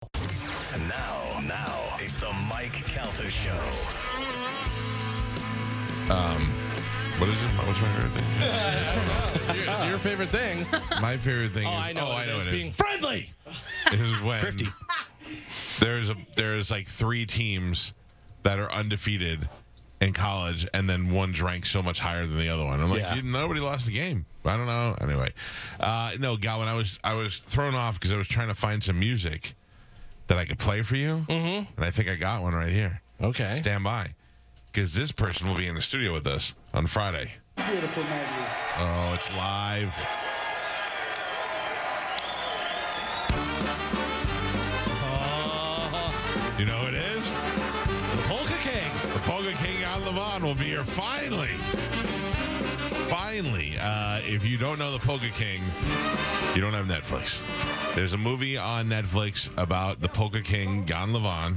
And now it's the Mike Calta Show. What is it? What's my favorite thing? I don't know. It's your favorite thing. My favorite thing is... I know I know it is. it Being is. friendly. It is when Thrifty. there's like 3 teams that are undefeated in college, and then one's ranked so much higher than the other one. I'm like, Yeah. nobody lost the game. I don't know. Anyway, no, Galvin, I was thrown off because I was trying to find some music that I could play for you, and I think I got one right here. Okay. Stand by, because this person will be in the studio with us on Friday. Beautiful melodies. Oh, it's live. You know who it is? The Polka King. The Polka King on Levon will be here finally. Finally. If you don't know the Polka King, you don't have Netflix. There's a movie on Netflix about the Polka King, Jan Levon,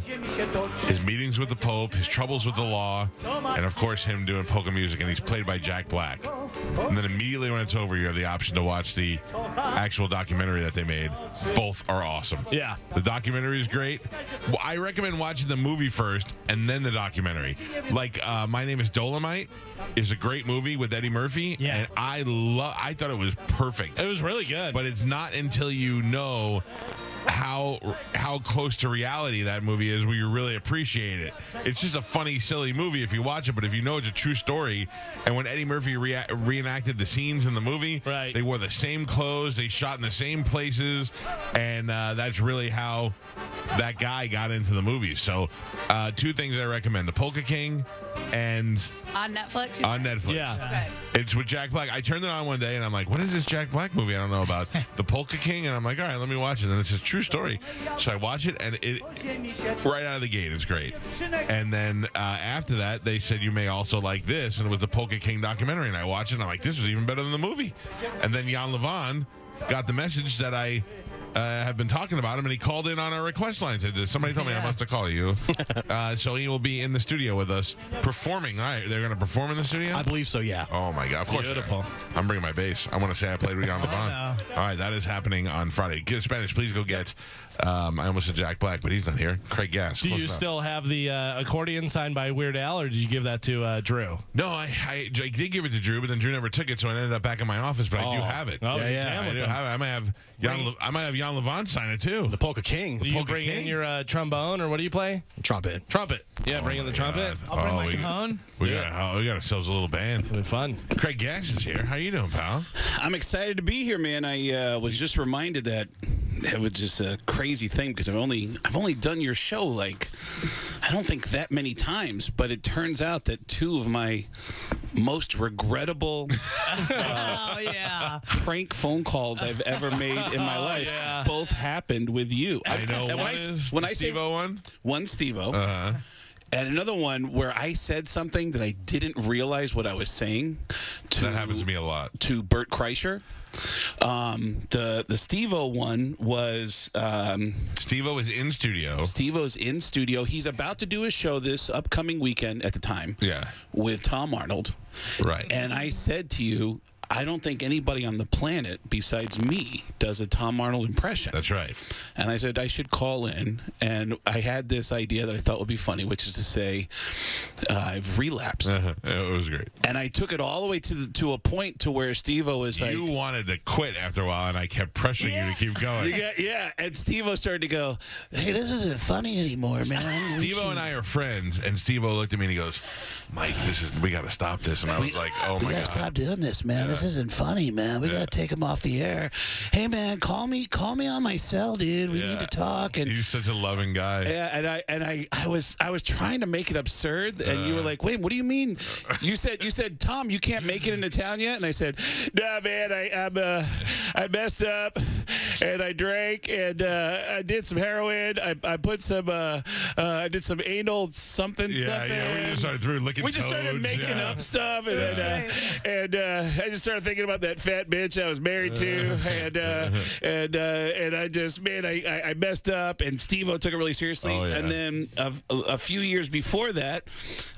his meetings with the Pope, his troubles with the law, and of course him doing polka music, and he's played by Jack Black. And then immediately when it's over, you have the option to watch the actual documentary that they made. Both are awesome. Yeah. The documentary is great. Well, I recommend watching the movie first and then the documentary. Like My Name is Dolomite is a great movie with Eddie Murphy, and I thought it was perfect. It was really good. But it's not until you know how close to reality that movie is where you really appreciate it. It's just a funny, silly movie if you watch it, but if you know it's a true story, and when Eddie Murphy reenacted the scenes in the movie, right, they wore the same clothes, they shot in the same places, and that's really how that guy got into the movie. So 2 things I recommend: the Polka King and on Netflix. You on said? Netflix. Yeah. Okay. It's with Jack Black. I turned it on one day and I'm like, what is this Jack Black movie I don't know about? The Polka King, and I'm like, all right, let me watch it. And it's a true story. So I watch it, and it right out of the gate, it's great. And then after that, they said you may also like this, and it was the Polka King documentary. And I watched it, and I'm like, this was even better than the movie. And then Jan Levon got the message that I have been talking about him, and he called in on our request line. Said, somebody told me I must have called you. So he will be in the studio with us performing. All right, they're going to perform in the studio? I believe so, yeah. Oh, my God. Of course. Beautiful. I'm bringing my bass. I want to say I played with Jan Levon. All right, that is happening on Friday. Get Spanish, please go get. I almost said Jack Black, but he's not here. Craig Gass. Do you still have the accordion signed by Weird Al, or did you give that to Drew? No, I did give it to Drew, but then Drew never took it, so it ended up back in my office. But I do have it. Oh, Yeah, I do have it. I might have Jan Levon sign it too. The Polka King. Do you Polka bring in King? your trombone, or what do you play? Trumpet. Trumpet. Yeah, bring in the trumpet. I'll bring my cajon. We got ourselves a little band. It'll be fun. Craig Gass is here. How you doing, pal? I'm excited to be here, man. I was just reminded that it was just a crazy thing because I've only done your show like I don't think that many times, but it turns out that 2 of my most regrettable prank phone calls I've ever made in my life both happened with you. I know. And When I say one Steve-O. And another one where I said something that I didn't realize what I was saying. That happens to me a lot. To Bert Kreischer. The Steve-O one was Steve-O is in studio. Steve-O's in studio. He's about to do a show this upcoming weekend at the time. Yeah. With Tom Arnold. Right. And I said to you, I don't think anybody on the planet besides me does a Tom Arnold impression. That's right. And I said I should call in, and I had this idea that I thought would be funny, which is to say, I've relapsed. It was great. And I took it all the way to a point to where Steve-O was like, you wanted to quit after a while, and I kept pressuring you to keep going. And Steve-O started to go, hey, this isn't funny anymore, man. Steve-O and I are friends, and Steve-O looked at me and he goes, Mike, we got to stop this. And I was like, oh my God. We gotta stop doing this, man. This isn't funny, man. We gotta take him off the air. Hey, man, call me on my cell, dude. We need to talk. And he's such a loving guy. Yeah, and I was trying to make it absurd, and you were like, wait, what do you mean? You said, Tom, you can't make it into town yet, and I said, nah, man, I messed up, and I drank, and I did some heroin. I put some I did some anal something. Yeah. We just started licking. We just started making up stuff, and I just started thinking about that fat bitch I was married to, and I just, man, I messed up, and Steve-O took it really seriously. Oh, yeah. And then a few years before that,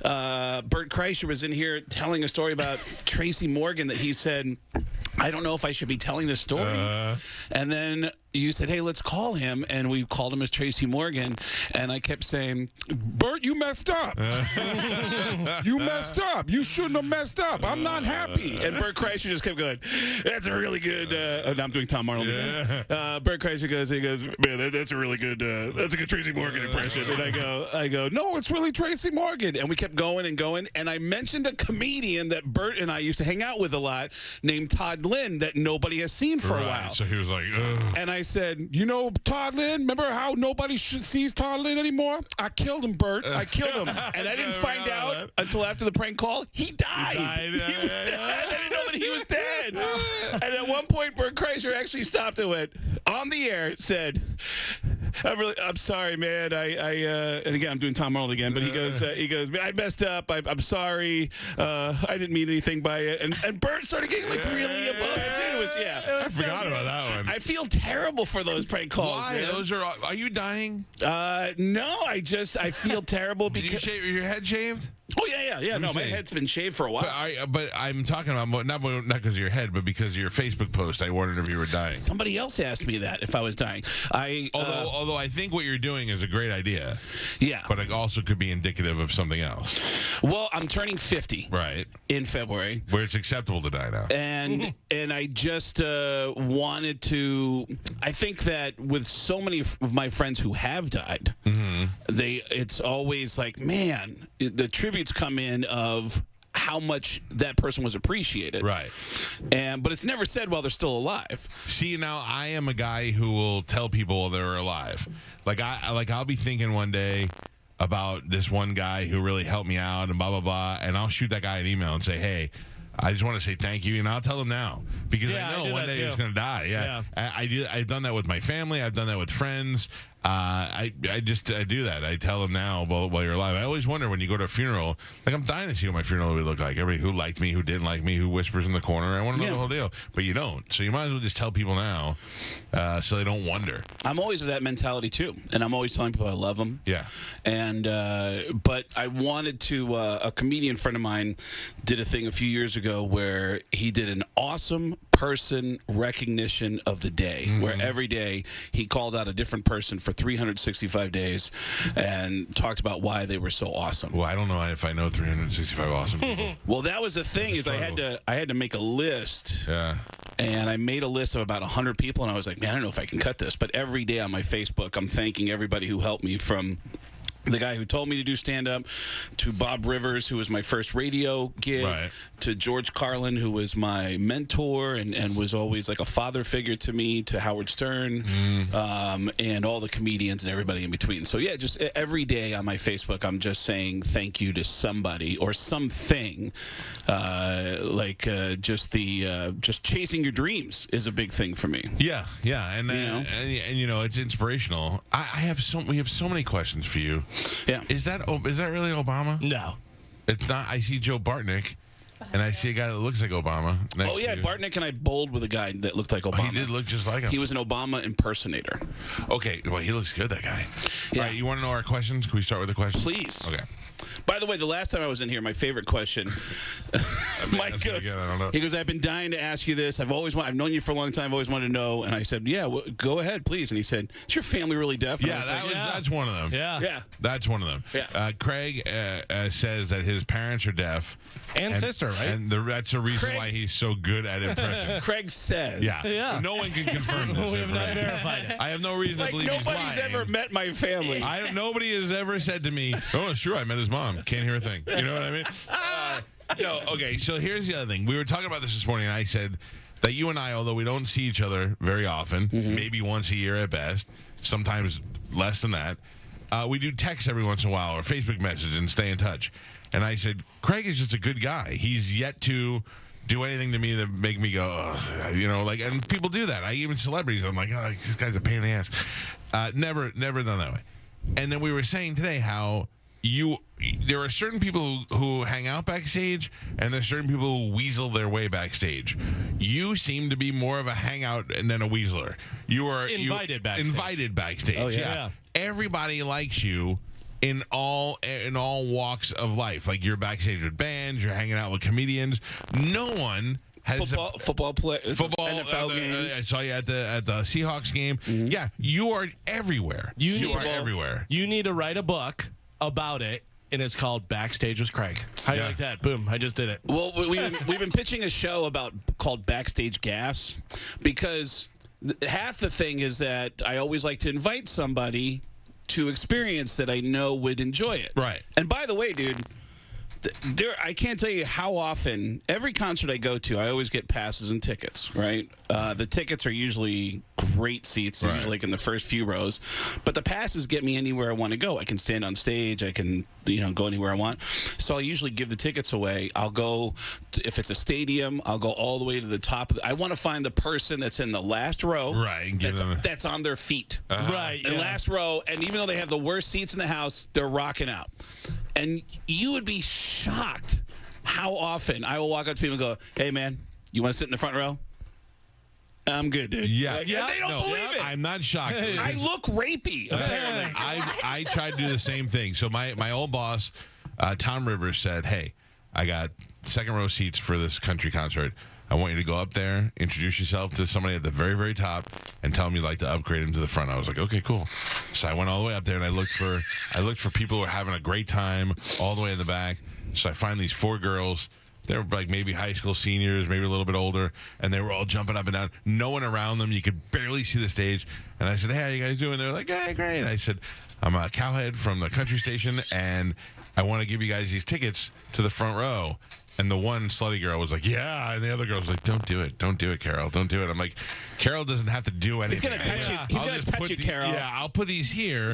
Bert Kreischer was in here telling a story about Tracy Morgan that he said, I don't know if I should be telling this story. And then you said, hey, let's call him, and we called him as Tracy Morgan, and I kept saying, Bert, you messed up. You messed up. You shouldn't have messed up. I'm not happy. And Bert Kreischer just kept going, that's a really good, I'm doing Tom Arnold again. Bert Kreischer goes, man, that's a really good, that's a good Tracy Morgan impression. And I go, no, it's really Tracy Morgan. And we kept going and going, and I mentioned a comedian that Bert and I used to hang out with a lot named Todd Lynn that nobody has seen for a while. So he was like, ugh. And I said, you know Todd Lynn? Remember how nobody sees Todd Lynn anymore? I killed him, Bert. I killed him. And I didn't find out until after the prank call. He died. He was dead. I didn't know that he was dead. And at one point, Bert Kreischer actually stopped and went on the air, said, I'm sorry, man. And again, I'm doing Tom Arnold again, but he goes, I messed up. I'm sorry. I didn't mean anything by it. And Bert started getting like really above it. It was, I forgot about that one. I feel terrible for those prank calls. Why? Man. Those are you dying? No, I feel terrible because. Did you shave your head shaved? Oh yeah. No, my head's been shaved for a while. But I'm talking about not because of your head, but because of your Facebook post. I wondered if you were dying. Somebody else asked me that if I was dying. Although I think what you're doing is a great idea. Yeah. But it also could be indicative of something else. Well, I'm turning 50. Right. In February. Where it's acceptable to die now. And I just wanted to. I think that with so many of my friends who have died, it's always like, man, the tributes come in of how much that person was appreciated. Right. But it's never said while they're still alive. See, now I am a guy who will tell people they're alive. I'll be thinking one day about this one guy who really helped me out and blah blah blah, and I'll shoot that guy an email and say, hey, I just want to say thank you, and I'll tell him now because I know one day he's going to die. Yeah. I've done that with my family. I've done that with friends. I do that. I tell them now while you're alive. I always wonder when you go to a funeral, like I'm dying to see what my funeral would look like. Everybody who liked me, who didn't like me, who whispers in the corner. I want to know the whole deal. But you don't. So you might as well just tell people now so they don't wonder. I'm always with that mentality too. And I'm always telling people I love them. Yeah. And but I wanted to, a comedian friend of mine did a thing a few years ago where he did an awesome person recognition of the day, where every day he called out a different person for 365 days and talked about why they were so awesome. Well, I don't know if I know 365 awesome people. Well, that was the thing is I had to make a list. Yeah. And I made a list of about 100 people, and I was like, man, I don't know if I can cut this. But every day on my Facebook, I'm thanking everybody who helped me, from the guy who told me to do stand-up, to Bob Rivers, who was my first radio gig, to George Carlin, who was my mentor and was always like a father figure to me, to Howard Stern, and all the comedians and everybody in between. So, yeah, just every day on my Facebook, I'm just saying thank you to somebody or something. Just chasing your dreams is a big thing for me. Yeah. And it's inspirational. We have so many questions for you. Yeah. Is that really Obama? No. It's not. I see Joe Bartnick, and I see a guy that looks like Obama. Oh, yeah, Bartnick and I bowled with a guy that looked like Obama. Oh, he did look just like him. He was an Obama impersonator. Okay, well, he looks good, that guy. Yeah. All right, you want to know our questions? Can we start with the questions? Please. Okay. By the way, the last time I was in here, my favorite question, Mike goes, he goes, I've been dying to ask you this. I've known you for a long time. I've always wanted to know. And I said, yeah, well, go ahead, please. And he said, is your family really deaf? And That's one of them. Yeah. That's one of them. Yeah. Craig says that his parents are deaf. And sister, right? And that's the reason why he's so good at impressions. Craig says. Yeah. No one can confirm this. We have not verified it. I have no reason to believe he's lying. Nobody's ever met my family. Nobody has ever said to me, oh, sure, I met his mom. Can't hear a thing. You know what I mean? Okay, so here's the other thing. We were talking about this morning, and I said that you and I, although we don't see each other very often, maybe once a year at best, sometimes less than that, we do text every once in a while or Facebook message and stay in touch. And I said, Craig is just a good guy. He's yet to do anything to me that make me go, and people do that. Even celebrities, I'm like, oh, this guy's a pain in the ass. Never done that way. And then we were saying today how there are certain people who hang out backstage, and there's certain people who weasel their way backstage. You seem to be more of a hangout than a weaseler. You are invited backstage. Invited backstage. Oh, yeah. Everybody likes you in all walks of life. Like, you're backstage with bands, you're hanging out with comedians. No one football play, football, NFL games. I saw you at the Seahawks game. Yeah, you are everywhere. You are everywhere. You need to write a book about it, and it's called Backstage with Craig. How do you like that? Boom! I just did it. Well, we've been pitching a show called Backstage Gas, because half the thing is that I always like to invite somebody to experience that I know would enjoy it. Right. And by the way, dude, I can't tell you how often, every concert I go to, I always get passes and tickets, right? The tickets are usually great seats, Right. usually like in the first few rows. But the passes get me anywhere I want to go. I can stand on stage. I can, go anywhere I want. So I'll usually give the tickets away. I'll go, if it's a stadium, I'll go all the way to the top. I want to find the person that's in the last row. Right, and give them that's on their feet. Right. The last row, and even though they have the worst seats in the house, they're rocking out. And you would be shocked how often I will walk up to people and go, "Hey, man, you want to sit in the front row?" I'm good, dude. Yeah, Like, they don't believe it. I'm not shocked. I look rapey. Apparently. I tried to do the same thing. So my old boss, Tom Rivers, said, "Hey, I got second row seats for this country concert. I want you to go up there, introduce yourself to somebody at the very, very top, and tell them you'd like to upgrade him to the front." I was like, "Okay, cool." So I went all the way up there, and I looked for people who were having a great time all the way in the back. So I find these 4 girls. They were like maybe high school seniors, maybe a little bit older, and they were all jumping up and down. No one around them. You could barely see the stage. And I said, "Hey, how you guys doing?" They're like, "Hey, great." I said, "I'm a cowhead from the country station, and I want to give you guys these tickets to the front row." And the one slutty girl was like, "Yeah," and the other girl was like, "Don't do it, Carol, don't do it." I'm like, "Carol doesn't have to do anything. He's gonna touch you. He's gonna touch you, Carol. Yeah, I'll put these here,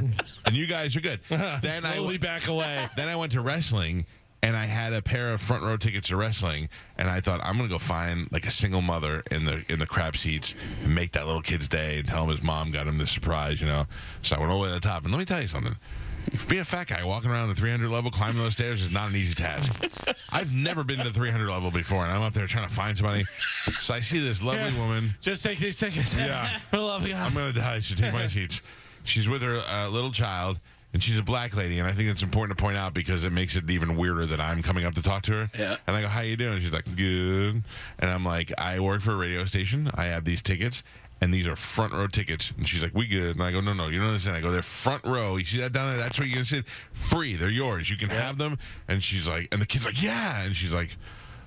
and you guys are good." Then Slowly back away. Then I went to wrestling, and I had a pair of front row tickets to wrestling, and I thought, I'm gonna go find like a single mother in the crap seats and make that little kid's day and tell him his mom got him this surprise, So I went all the way to the top, and let me tell you something. Being a fat guy walking around the 300 level, climbing those stairs is not an easy task. I've never been to the 300 level before, and I'm up there trying to find somebody. So I see this lovely woman. Just take these tickets. Yeah. For the love of God. I'm going to die. She take my seats. She's with her little child, and she's a black lady, and I think it's important to point out because it makes it even weirder that I'm coming up to talk to her. Yeah. And I go, "How you doing?" She's like, "Good." And I'm like, "I work for a radio station. I have these tickets. And these are front row tickets." And she's like, "We good?" And I go, No, you don't understand." I go, "They're front row. You see that down there? That's where you're going to sit. Free. They're yours. You can have them." And she's like, and the kid's like, "Yeah." And she's like,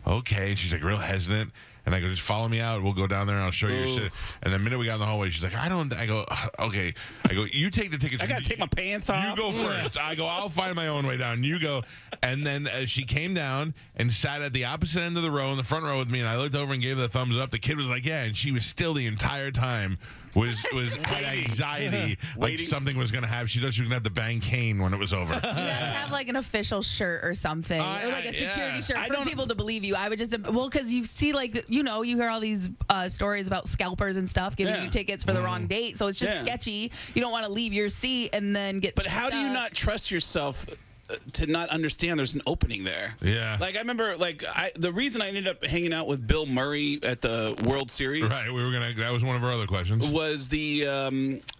"Okay." And she's like real hesitant. And I go, "Just follow me out. We'll go down there and I'll show you your shit." And the minute we got in the hallway, she's like, I go, "Okay." I go, "You take the tickets." I gotta take my pants off. You go first. I go, "I'll find my own way down." You go. And then she came down and sat at the opposite end of the row in the front row with me. And I looked over and gave her the thumbs up. The kid was like, "Yeah." And she was still the entire time had anxiety, like something was going to happen. She thought she was going to have to bang Kane when it was over. You gotta have like an official shirt or something, or like a security shirt for people to believe you. I would just, because you see, like, you hear all these stories about scalpers and stuff giving you tickets for the wrong date, so it's just sketchy. You don't want to leave your seat and then get. But how do you not trust yourself to not understand there's an opening there? Yeah. Like I remember, the reason I ended up hanging out with Bill Murray at the World Series. Right. That was one of our other questions. Was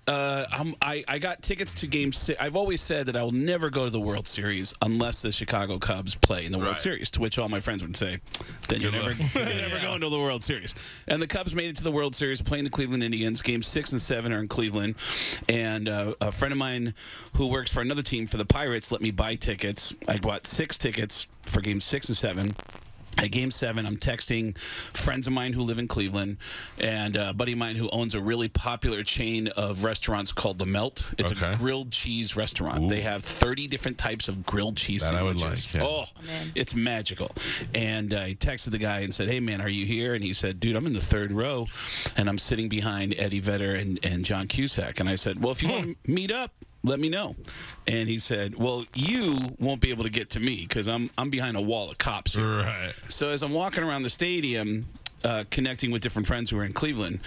I got tickets to Game 6. I've always said that I will never go to the World Series unless the Chicago Cubs play in the World Series. To which all my friends would say, "Then you're never going to the World Series." And the Cubs made it to the World Series, playing the Cleveland Indians. Game 6 and 7 are in Cleveland, and a friend of mine who works for another team for the Pirates let me buy tickets. I bought 6 tickets for Game 6 and 7. At Game 7, I'm texting friends of mine who live in Cleveland and a buddy of mine who owns a really popular chain of restaurants called The Melt. It's a grilled cheese restaurant. Ooh. They have 30 different types of grilled cheese sandwiches. I would like, yeah. Oh, it's magical. And I texted the guy and said, "Hey, man, are you here?" And he said, "Dude, I'm in the 3rd row, and I'm sitting behind Eddie Vedder and John Cusack." And I said, "Well, if you want to meet up, let me know." And he said, "Well, you won't be able to get to me because I'm behind a wall of cops here." Right. So as I'm walking around the stadium, connecting with different friends who are in Cleveland,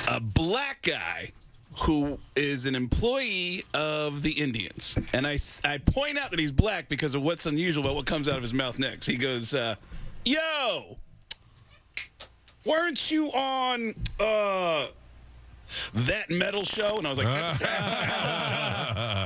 a black guy who is an employee of the Indians, and I point out that he's black because of what's unusual about what comes out of his mouth next. He goes, "Yo, weren't you on That Metal Show?" And I was like,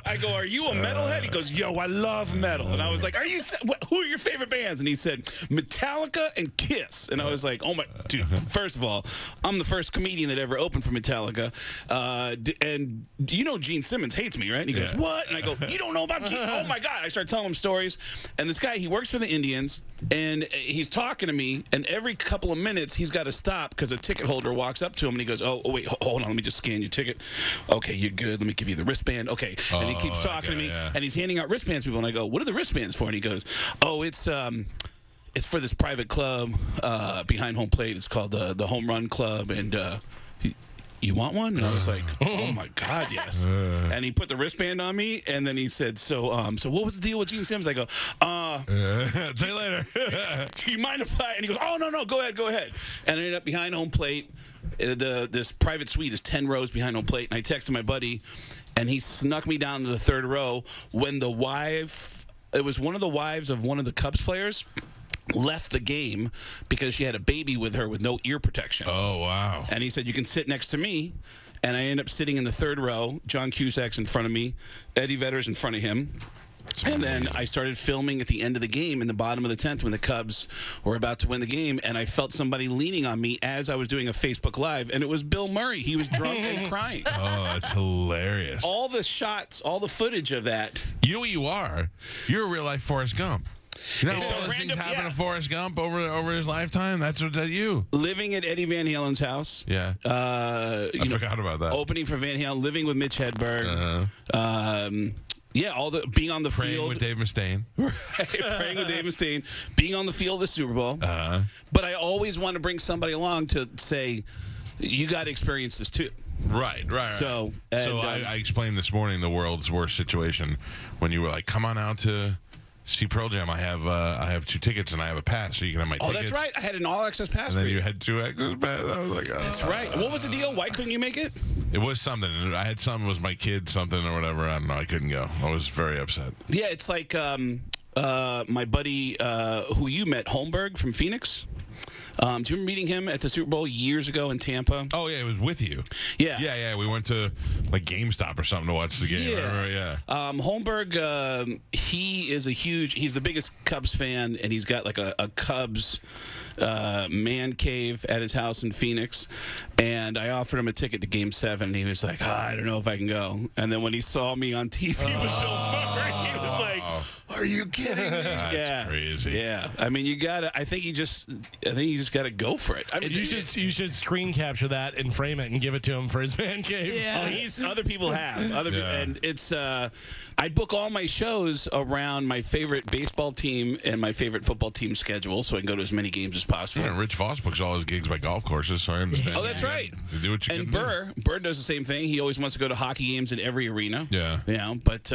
I go, are you a metalhead? He goes, yo, I love metal. And I was like, who are your favorite bands? And he said, Metallica and Kiss. And I was like, oh my, dude, first of all, I'm the first comedian that ever opened for Metallica. And you know Gene Simmons hates me, right? And he goes, what? And I go, you don't know about Gene? Oh my God. I start telling him stories. And this guy, he works for the Indians, and he's talking to me, and every couple of minutes, he's got to stop because a ticket holder walks up to him, and he goes, oh wait, hold on, let me just scan your ticket. Okay, you're good. Let me give you the wristband. Okay. And he keeps talking to me, and he's handing out wristbands to people, and I go, what are the wristbands for? And he goes, oh, it's for this private club behind home plate. It's called the Home Run Club, and you want one? And I was like, oh my God, yes. And he put the wristband on me, and then he said, so what was the deal with Gene Simmons? I go, see you later. you mind if I? And he goes, oh no, go ahead. And I ended up behind home plate. This private suite is 10 rows behind home plate, and I texted my buddy, and he snuck me down to the third row when the wife, it was one of the wives of one of the Cubs players, left the game because she had a baby with her with no ear protection. Oh, wow. And he said, you can sit next to me. And I end up sitting in the third row. John Cusack's in front of me. Eddie Vedder's in front of him. And then I started filming at the end of the game in the bottom of the 10th when the Cubs were about to win the game. And I felt somebody leaning on me as I was doing a Facebook Live. And it was Bill Murray. He was drunk and crying. Oh, that's hilarious. All the shots, all the footage of that. You know what you are? You're a real-life Forrest Gump. You know, It's all a those random- things happen yeah. to Forrest Gump over his lifetime. That's what you. Living at Eddie Van Halen's house. Yeah. I forgot about that. Opening for Van Halen, living with Mitch Hedberg. Uh-huh. All the being on the Praying field with Dave Mustaine. praying with Dave Mustaine, being on the field of the Super Bowl. But I always want to bring somebody along to say, you got to experience this too. Right. So, I explained this morning the world's worst situation when you were like, come on out to see Pearl Jam. I have 2 tickets and I have a pass, so you can have my tickets. Oh, that's right. I had an all-access pass And then for you had 2 access passes. I was like, oh. That's right. What was the deal? Why couldn't you make it? It was something. I had something. It was my kid something or whatever. I don't know. I couldn't go. I was very upset. Yeah, it's like my buddy who you met, Holmberg from Phoenix. Do you remember meeting him at the Super Bowl years ago in Tampa? Oh, yeah, it was with you. Yeah. Yeah. We went to like GameStop or something to watch the game. Yeah. Holmberg, he's the biggest Cubs fan, and he's got like a Cubs man cave at his house in Phoenix. And I offered him a ticket to Game 7, and he was like, I don't know if I can go. And then when he saw me on TV with Bill Murray, he was like, are you kidding me? That's crazy. Yeah. I mean, I think you just got to go for it. I mean, You should screen capture that and frame it and give it to him for his man cave. Yeah. Other people have. And it's I book all my shows around my favorite baseball team and my favorite football team schedule, so I can go to as many games as possible. Yeah, Rich Voss books all his gigs by golf courses, so I understand. Oh, that's right. You do what you And can do. Burr does the same thing. He always wants to go to hockey games in every arena. Yeah. You know, but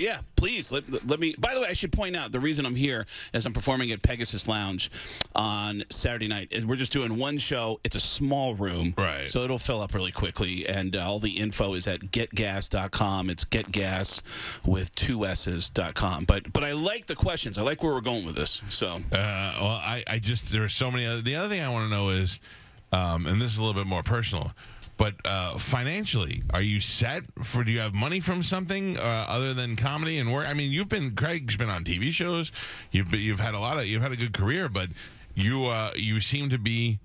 yeah, please let me. By the way, I should point out the reason I'm here is I'm performing at Pegasus Lounge on Saturday night. We're just doing one show. It's a small room, Right. So it'll fill up really quickly, and all the info is at getgas.com. It's getgas with 2 S's.com. But I like the questions. I like where we're going with this. So Well, I just there are so many. The other thing I want to know is, and this is a little bit more personal, but financially, are you set for? Do you have money from something other than comedy and work? I mean, Craig's been on TV shows. You've had a good career, but you seem to be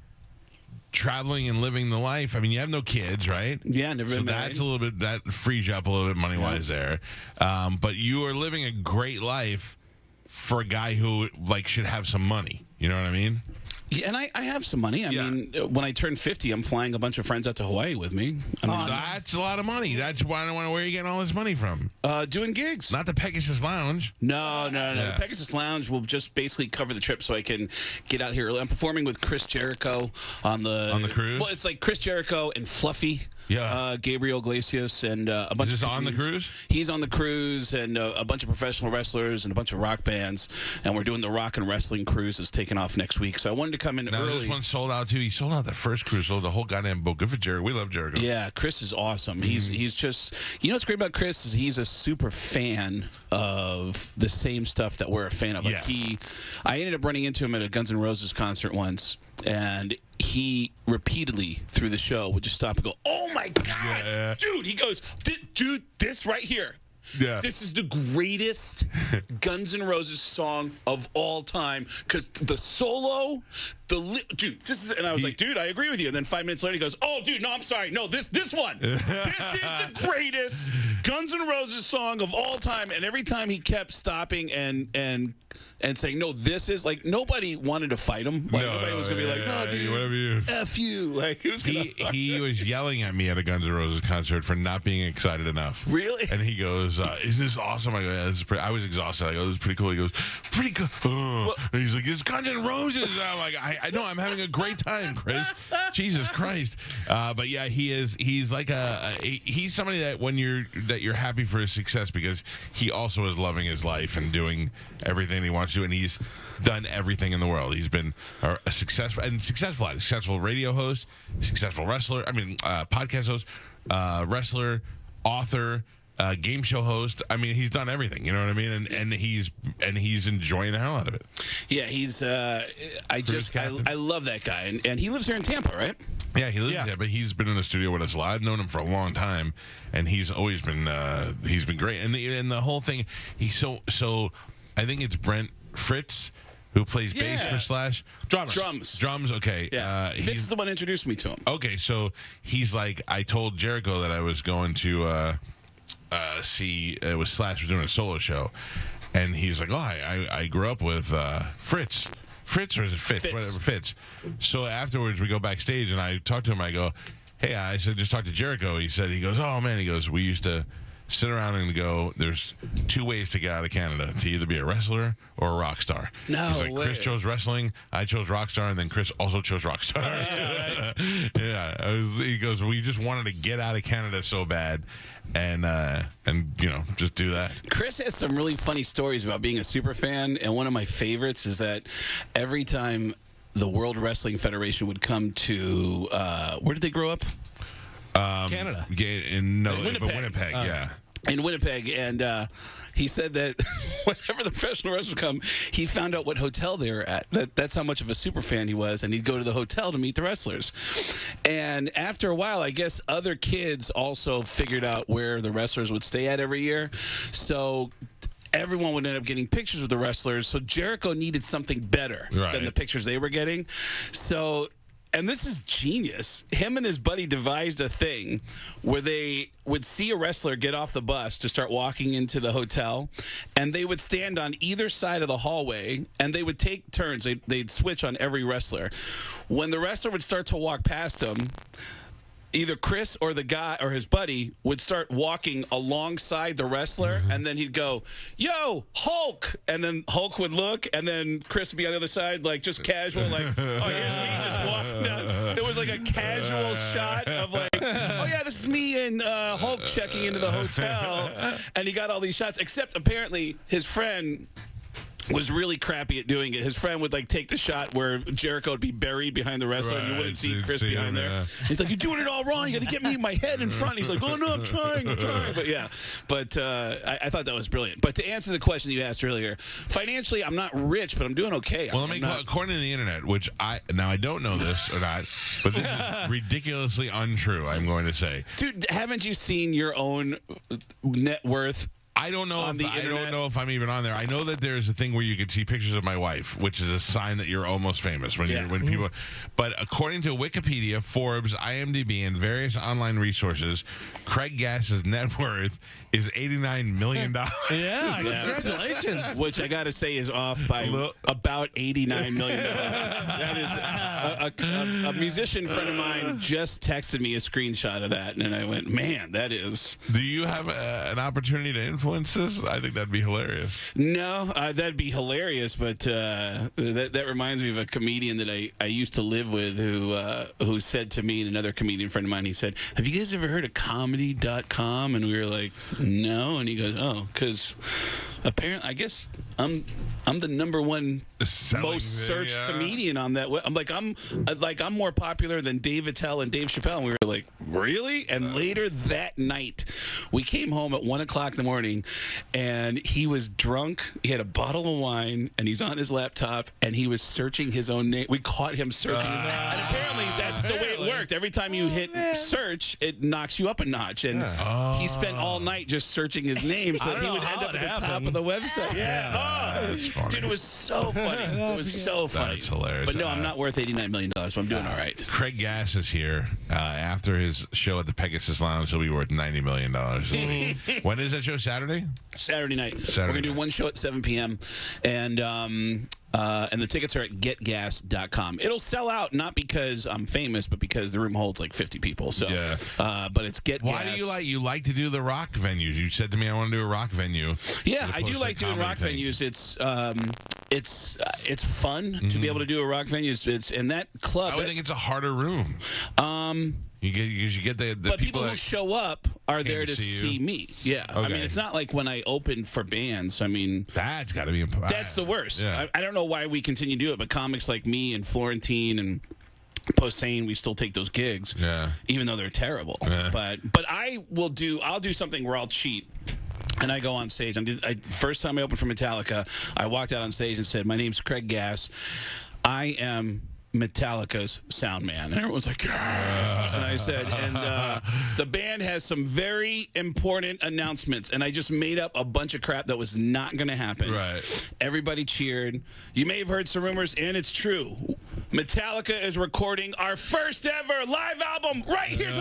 traveling and living the life. I mean, you have no kids, right? yeah, never been So married. that's a little bit, that frees you up a little bit money wise there. But you are living a great life for a guy who like should have some money. You know what I mean? Yeah, and I have some money. I mean, when I turn 50, I'm flying a bunch of friends out to Hawaii with me. I mean, That's a lot of money. That's why I don't know where you're getting all this money from. doing gigs. Not the Pegasus Lounge. No. Yeah. Pegasus Lounge will just basically cover the trip so I can get out here early. I'm performing with Chris Jericho on the cruise? Well, it's like Chris Jericho and Fluffy. Yeah. Gabriel Iglesias and a bunch Is this of on the comedians. cruise? He's on the cruise, and a bunch of professional wrestlers and a bunch of rock bands. And we're doing the rock and wrestling cruise that's taking off next week. So I wanted to come in Now early. this one sold out too. He sold out the first cruise, sold the whole goddamn boat. Good for Jericho. We love Jericho. Yeah, Chris is awesome. He's just, you know what's great about Chris is he's a super fan of the same stuff that we're a fan of. Like I ended up running into him at a Guns N' Roses concert once, and he repeatedly through the show would just stop and go, "Oh my god, dude!" He goes, "Dude, this right here." Yeah. This is the greatest Guns N' Roses song of all time because the solo, dude, this is, and I was like, dude, I agree with you. And then 5 minutes later, he goes, oh, dude, no, I'm sorry, no, this one, this is the greatest Guns N' Roses song of all time. And every time he kept stopping and saying, no, this is like nobody wanted to fight him. Like nobody was gonna be like, no, dude, whatever you. F you. Like it was He was yelling at me at a Guns N' Roses concert for not being excited enough. Really? And he goes, "Is this awesome?" I go, "Yeah, this is pretty." I was exhausted. I go, "This is pretty cool." He goes, "Pretty good." And he's like, "It's Guns N' Roses." And I'm like, "I know. I'm having a great time, Chris. Jesus Christ." But yeah, he's like he's somebody that you're happy for his success because he also is loving his life and doing everything he wants to, and he's done everything in the world. He's been a successful radio host, successful wrestler. I mean, podcast host, wrestler, author, game show host. I mean, he's done everything. You know what I mean? And he's enjoying the hell out of it. Yeah, he's. I love that guy, and he lives here in Tampa, right? Yeah, he lives there, but he's been in the studio with us a lot. I've known him for a long time, and he's always been great. And the whole thing, he's so. I think it's Brent Fritz who plays bass for Slash. Drums. Okay. Yeah. Fitz is the one who introduced me to him. Okay, so he's like, I told Jericho that I was going to see. It was Slash was doing a solo show, and he's like, oh, I grew up with Fritz. Fritz or is it Fitz? Whatever, Fitz. So afterwards, we go backstage, and I talk to him. I go, hey, I said, just talk to Jericho. He goes, oh, man. He goes, we used to sit around and go, there's two ways to get out of Canada, to either be a wrestler or a rock star. No He's like, way. Chris chose wrestling, I chose rock star, and then Chris also chose rock star. He goes, we just wanted to get out of Canada so bad and just do that. Chris has some really funny stories about being a super fan, and one of my favorites is that every time the World Wrestling Federation would come to, where did they grow up? Canada. In Winnipeg, yeah. In Winnipeg, and he said that whenever the professional wrestlers would come, he found out what hotel they were at. That's how much of a super fan he was, and he'd go to the hotel to meet the wrestlers. And after a while, I guess other kids also figured out where the wrestlers would stay at every year. So everyone would end up getting pictures of the wrestlers. So Jericho needed something better than the pictures they were getting. So... And this is genius. Him and his buddy devised a thing where they would see a wrestler get off the bus to start walking into the hotel, and they would stand on either side of the hallway, and they would take turns. They'd switch on every wrestler. When the wrestler would start to walk past him, either Chris or the guy or his buddy would start walking alongside the wrestler, and then he'd go, yo, Hulk! And then Hulk would look, and then Chris would be on the other side, like, just casual, like, oh, here's me just walking down. There was, like, a casual shot of, like, oh, yeah, this is me and Hulk checking into the hotel. And he got all these shots, except apparently his friend was really crappy at doing it. His friend would like take the shot where Jericho would be buried behind the wrestler, and you wouldn't see Chris behind there. He's like, "You're doing it all wrong. You got to get me my head in front." He's like, "Oh no, I'm trying." But yeah, I thought that was brilliant. But to answer the question you asked earlier, financially, I'm not rich, but I'm doing okay. Well, according to the internet, which I don't know this or not, but this is ridiculously untrue. I'm going to say, dude, haven't you seen your own net worth? I don't know if I'm even on there. I know that there's a thing where you can see pictures of my wife, which is a sign that you're almost famous when people. But according to Wikipedia, Forbes, IMDb, and various online resources, Craig Gass's net worth is $89 million. Yeah, congratulations. Which I got to say is off by about $89 million. That is a musician friend of mine just texted me a screenshot of that, and I went, man, that is. Do you have an opportunity to influence this? I think that'd be hilarious. No, that'd be hilarious, but that reminds me of a comedian that I used to live with who said to me and another comedian friend of mine, he said, have you guys ever heard of comedy.com? And we were like, no. And he goes, oh, because apparently, I guess I'm the number one most searched comedian on that. I'm more popular than Dave Attell and Dave Chappelle. And we were like, really? And later that night, we came home at 1:00 in the morning, and he was drunk. He had a bottle of wine, and he's on his laptop, and he was searching his own name. We caught him searching, and apparently that's the way it works. worked. Every time you hit search, it knocks you up a notch. And he spent all night just searching his name so that he would end up at the top of the website. That's funny. Dude, it was so funny. It was so funny. That's hilarious. But no, I'm not worth $89 million, so I'm doing all right. Craig Gass is here. After his show at the Pegasus Lounge, he'll be worth $90 million. When is that show? Saturday? Saturday night. Saturday We're going to do night. one show at 7 p.m. And the tickets are at getgas.com. It'll sell out not because I'm famous, but because the room holds like 50 people. So, but it's Get Why Gas. do you like to do the rock venues? You said to me, I want to do a rock venue. Yeah, I do like doing rock venues. It's fun to be able to do a rock venue. It's in that club. I would think it's a harder room. You get the but people that who show up are there to see see me. Yeah, I Okay. mean, it's not like when I open for bands. I mean, that's got to be. that's the worst. Yeah. I don't know why we continue to do it, but comics like me and Florentine and Posehn, we still take those gigs, even though they're terrible. Yeah. But I'll do something where I'll cheat. And I go on stage. First time I opened for Metallica, I walked out on stage and said, "My name's Craig Gass. I am Metallica's sound man." And everyone was like, "Yeah." And I said, the band has some very important announcements. And I just made up a bunch of crap that was not going to happen. Right. Everybody cheered. You may have heard some rumors, and it's true. Metallica is recording our first ever live album right here.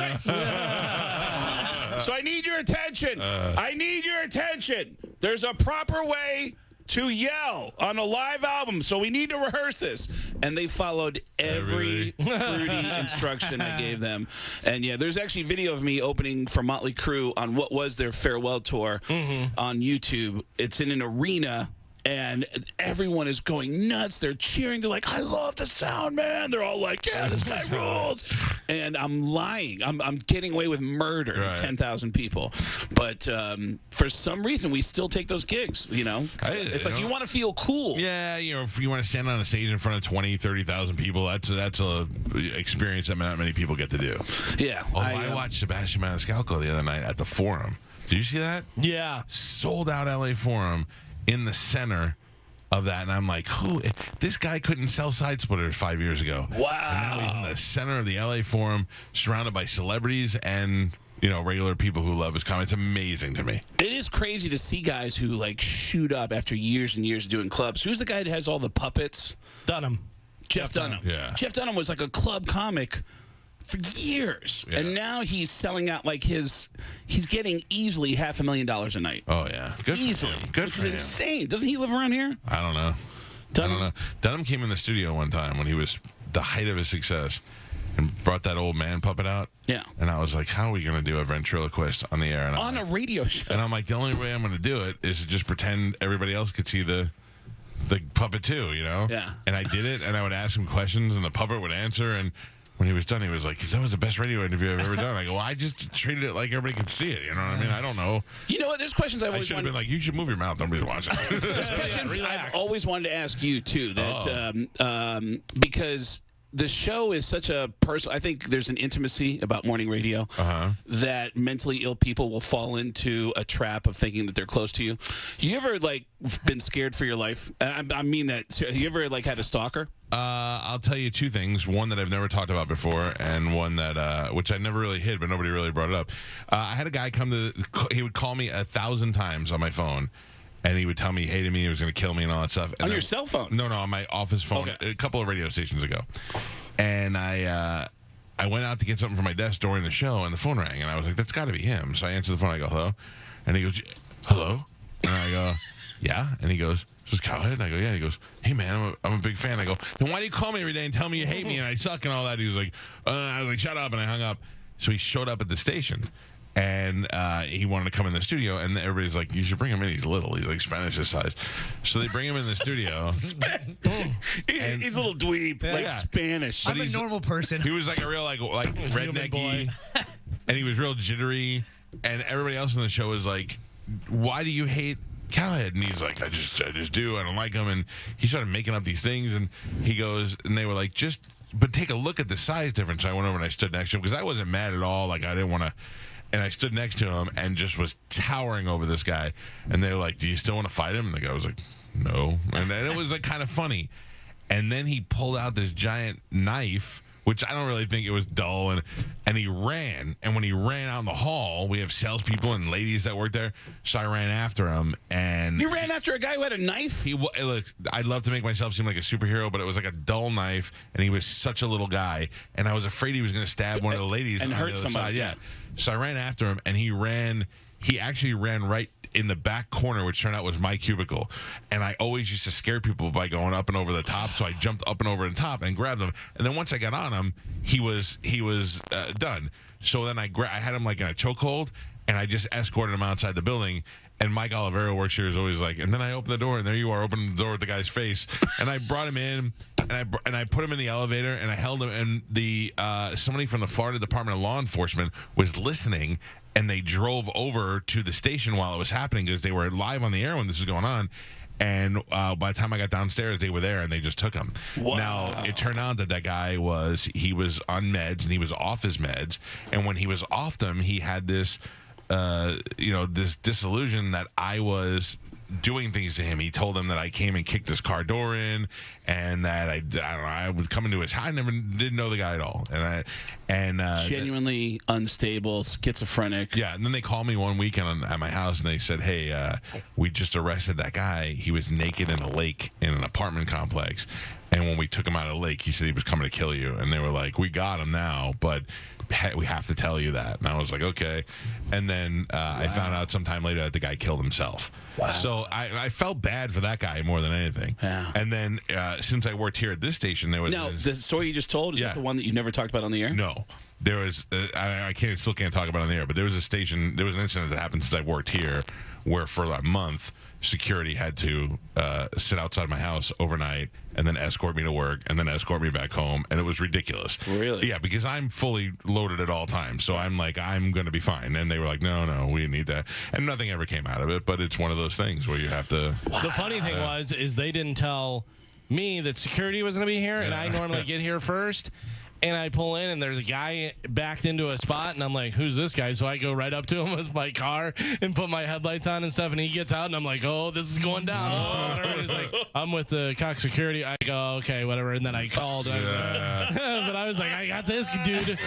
So I need your attention. I need your attention. There's a proper way to yell on a live album, so we need to rehearse this. And they followed every fruity instruction I gave them. And yeah, there's actually video of me opening for Motley Crue on what was their farewell tour on YouTube. It's in an arena. And everyone is going nuts. They're cheering. They're like, "I love the sound, man." They're all like, "Yeah, this guy rules." And I'm lying. I'm getting away with murder. Right. 10,000 people. But for some reason, we still take those gigs, you know? It's like you want to feel cool. Yeah, if you want to stand on a stage in front of 20, 30,000 people, that's a experience that not many people get to do. Yeah. I watched Sebastian Maniscalco the other night at the Forum. Did you see that? Yeah. Sold out LA Forum in the center of that, and I'm like, this guy couldn't sell side splitters 5 years ago. Wow. And now he's in the center of the LA Forum, surrounded by celebrities and regular people who love his comedy. It's amazing to me. It is crazy to see guys who like shoot up after years and years of doing clubs. Who's the guy that has all the puppets? Dunham. Jeff Dunham. Yeah. Jeff Dunham was like a club comic for years. Yeah. And now he's selling out like he's getting easily $500,000 a night. Oh, yeah. Good Easily. for him. Good Which for is him. insane. Doesn't he live around here? I don't know. Dunham? Dunham came in the studio one time when he was the height of his success and brought that old man puppet out. Yeah. And I was like, how are we going to do a ventriloquist on the air? And On a radio show. And I'm like, the only way I'm going to do it is to just pretend everybody else could see the puppet too, Yeah. And I did it, and I would ask him questions, and the puppet would answer, and when he was done, he was like, "That was the best radio interview I've ever done." I go, "Well, I just treated it like everybody could see it." You know what I mean? I don't know. You know what? There's questions I've I always should have wanted. been like, "You should move your mouth. Nobody's watching." There's questions I've always wanted to ask you too. That because the show is such a personal. I think there's an intimacy about morning radio that mentally ill people will fall into a trap of thinking that they're close to you. You ever been scared for your life? I mean that. You ever had a stalker? I'll tell you two things. One that I've never talked about before, and one that which I never really hid, but nobody really brought it up. I had a guy he would call me 1,000 times on my phone, and he would tell me he hated me, he was going to kill me, and all that stuff. And On your cell phone? No, on my office phone. Okay. A couple of radio stations ago, and I went out to get something from my desk during the show, and the phone rang, and I was like, "That's got to be him." So I answered the phone. I go, "Hello," and he goes, "Hello," and I go, "Yeah," and he goes, "Is this Cowhead?" And I go, "Yeah." And he goes, "Hey, man, I'm a big fan." I go, "Then why do you call me every day and tell me you hate me and I suck and all that?" He was like, I was like, "Shut up," and I hung up. So he showed up at the station, and he wanted to come in the studio, and everybody's like, "You should bring him in. He's little. He's like Spanish size." So they bring him in the studio. He's a little dweeb, Spanish. I'm a normal person. He was like a real like rednecky, and he was real jittery, and everybody else in the show was like, "Why do you hate Cowhead?" And he's like, I just do. I don't like him. And he started making up these things, and he goes, and they were like, but take a look at the size difference. So I went over and I stood next to him because I wasn't mad at all. Like I didn't want to. And I stood next to him and just was towering over this guy. And they were like, "Do you still want to fight him?" And the guy was like, "No." And then it was like kind of funny. And then he pulled out this giant knife which I don't really think it was dull. And he ran. And when he ran out in the hall, we have salespeople and ladies that work there. So I ran after him. And You ran after a guy who had a knife? look, I'd love to make myself seem like a superhero, but it was like a dull knife. And he was such a little guy. And I was afraid he was going to stab one of the ladies and on hurt the other somebody. side. Yeah. So I ran after him, and he actually ran right in the back corner, which turned out was my cubicle. And I always used to scare people by going up and over the top, so I jumped up and over the top and grabbed him. And then once I got on him, he was done. So then I had him like in a chokehold, and I just escorted him outside the building. And Mike Olivero works here is always like, and then I opened the door, and there you are, opening the door with the guy's face. And I brought him in, and I put him in the elevator, and I held him. And the somebody from the Florida Department of Law Enforcement was listening, and they drove over to the station while it was happening because they were live on the air when this was going on. And by the time I got downstairs, they were there, and they just took him. Wow. Now, it turned out that guy was on meds, and he was off his meds. And when he was off them, he had this, this disillusion that I was doing things to him. He told him that I came and kicked his car door in, and that I would come into his house. I didn't know the guy at all, and Genuinely unstable, schizophrenic. Yeah, and then they called me one weekend at my house, and they said, "Hey, we just arrested that guy. He was naked in a lake in an apartment complex, and when we took him out of the lake, he said he was coming to kill you." And they were like, "We got him now, but we have to tell you that." And I was like, "Okay." And then I found out sometime later that the guy killed himself. Wow. So I felt bad for that guy more than anything. Yeah. And then since I worked here at this station, there was Now, the story you just told, is that the one that you never talked about on the air? No. There was I still can't talk about it on the air, but there was an incident that happened since I've worked here where for a month security had to sit outside my house overnight and then escort me to work and then escort me back home, and it was ridiculous. Really? Yeah, because I'm fully loaded at all times, so I'm like, I'm going to be fine. And they were like, no, we need that. And nothing ever came out of it, but it's one of those things where you have to... The funny thing is they didn't tell me that security was going to be here, and I normally get here first. And I pull in, and there's a guy backed into a spot, and I'm like, who's this guy? So I go right up to him with my car and put my headlights on and stuff, and he gets out, and I'm like, oh, this is going down. And everybody's like, I'm with the Cox Security. I go, okay, whatever. And then I called. And I was like, but I was like, I got this, dude.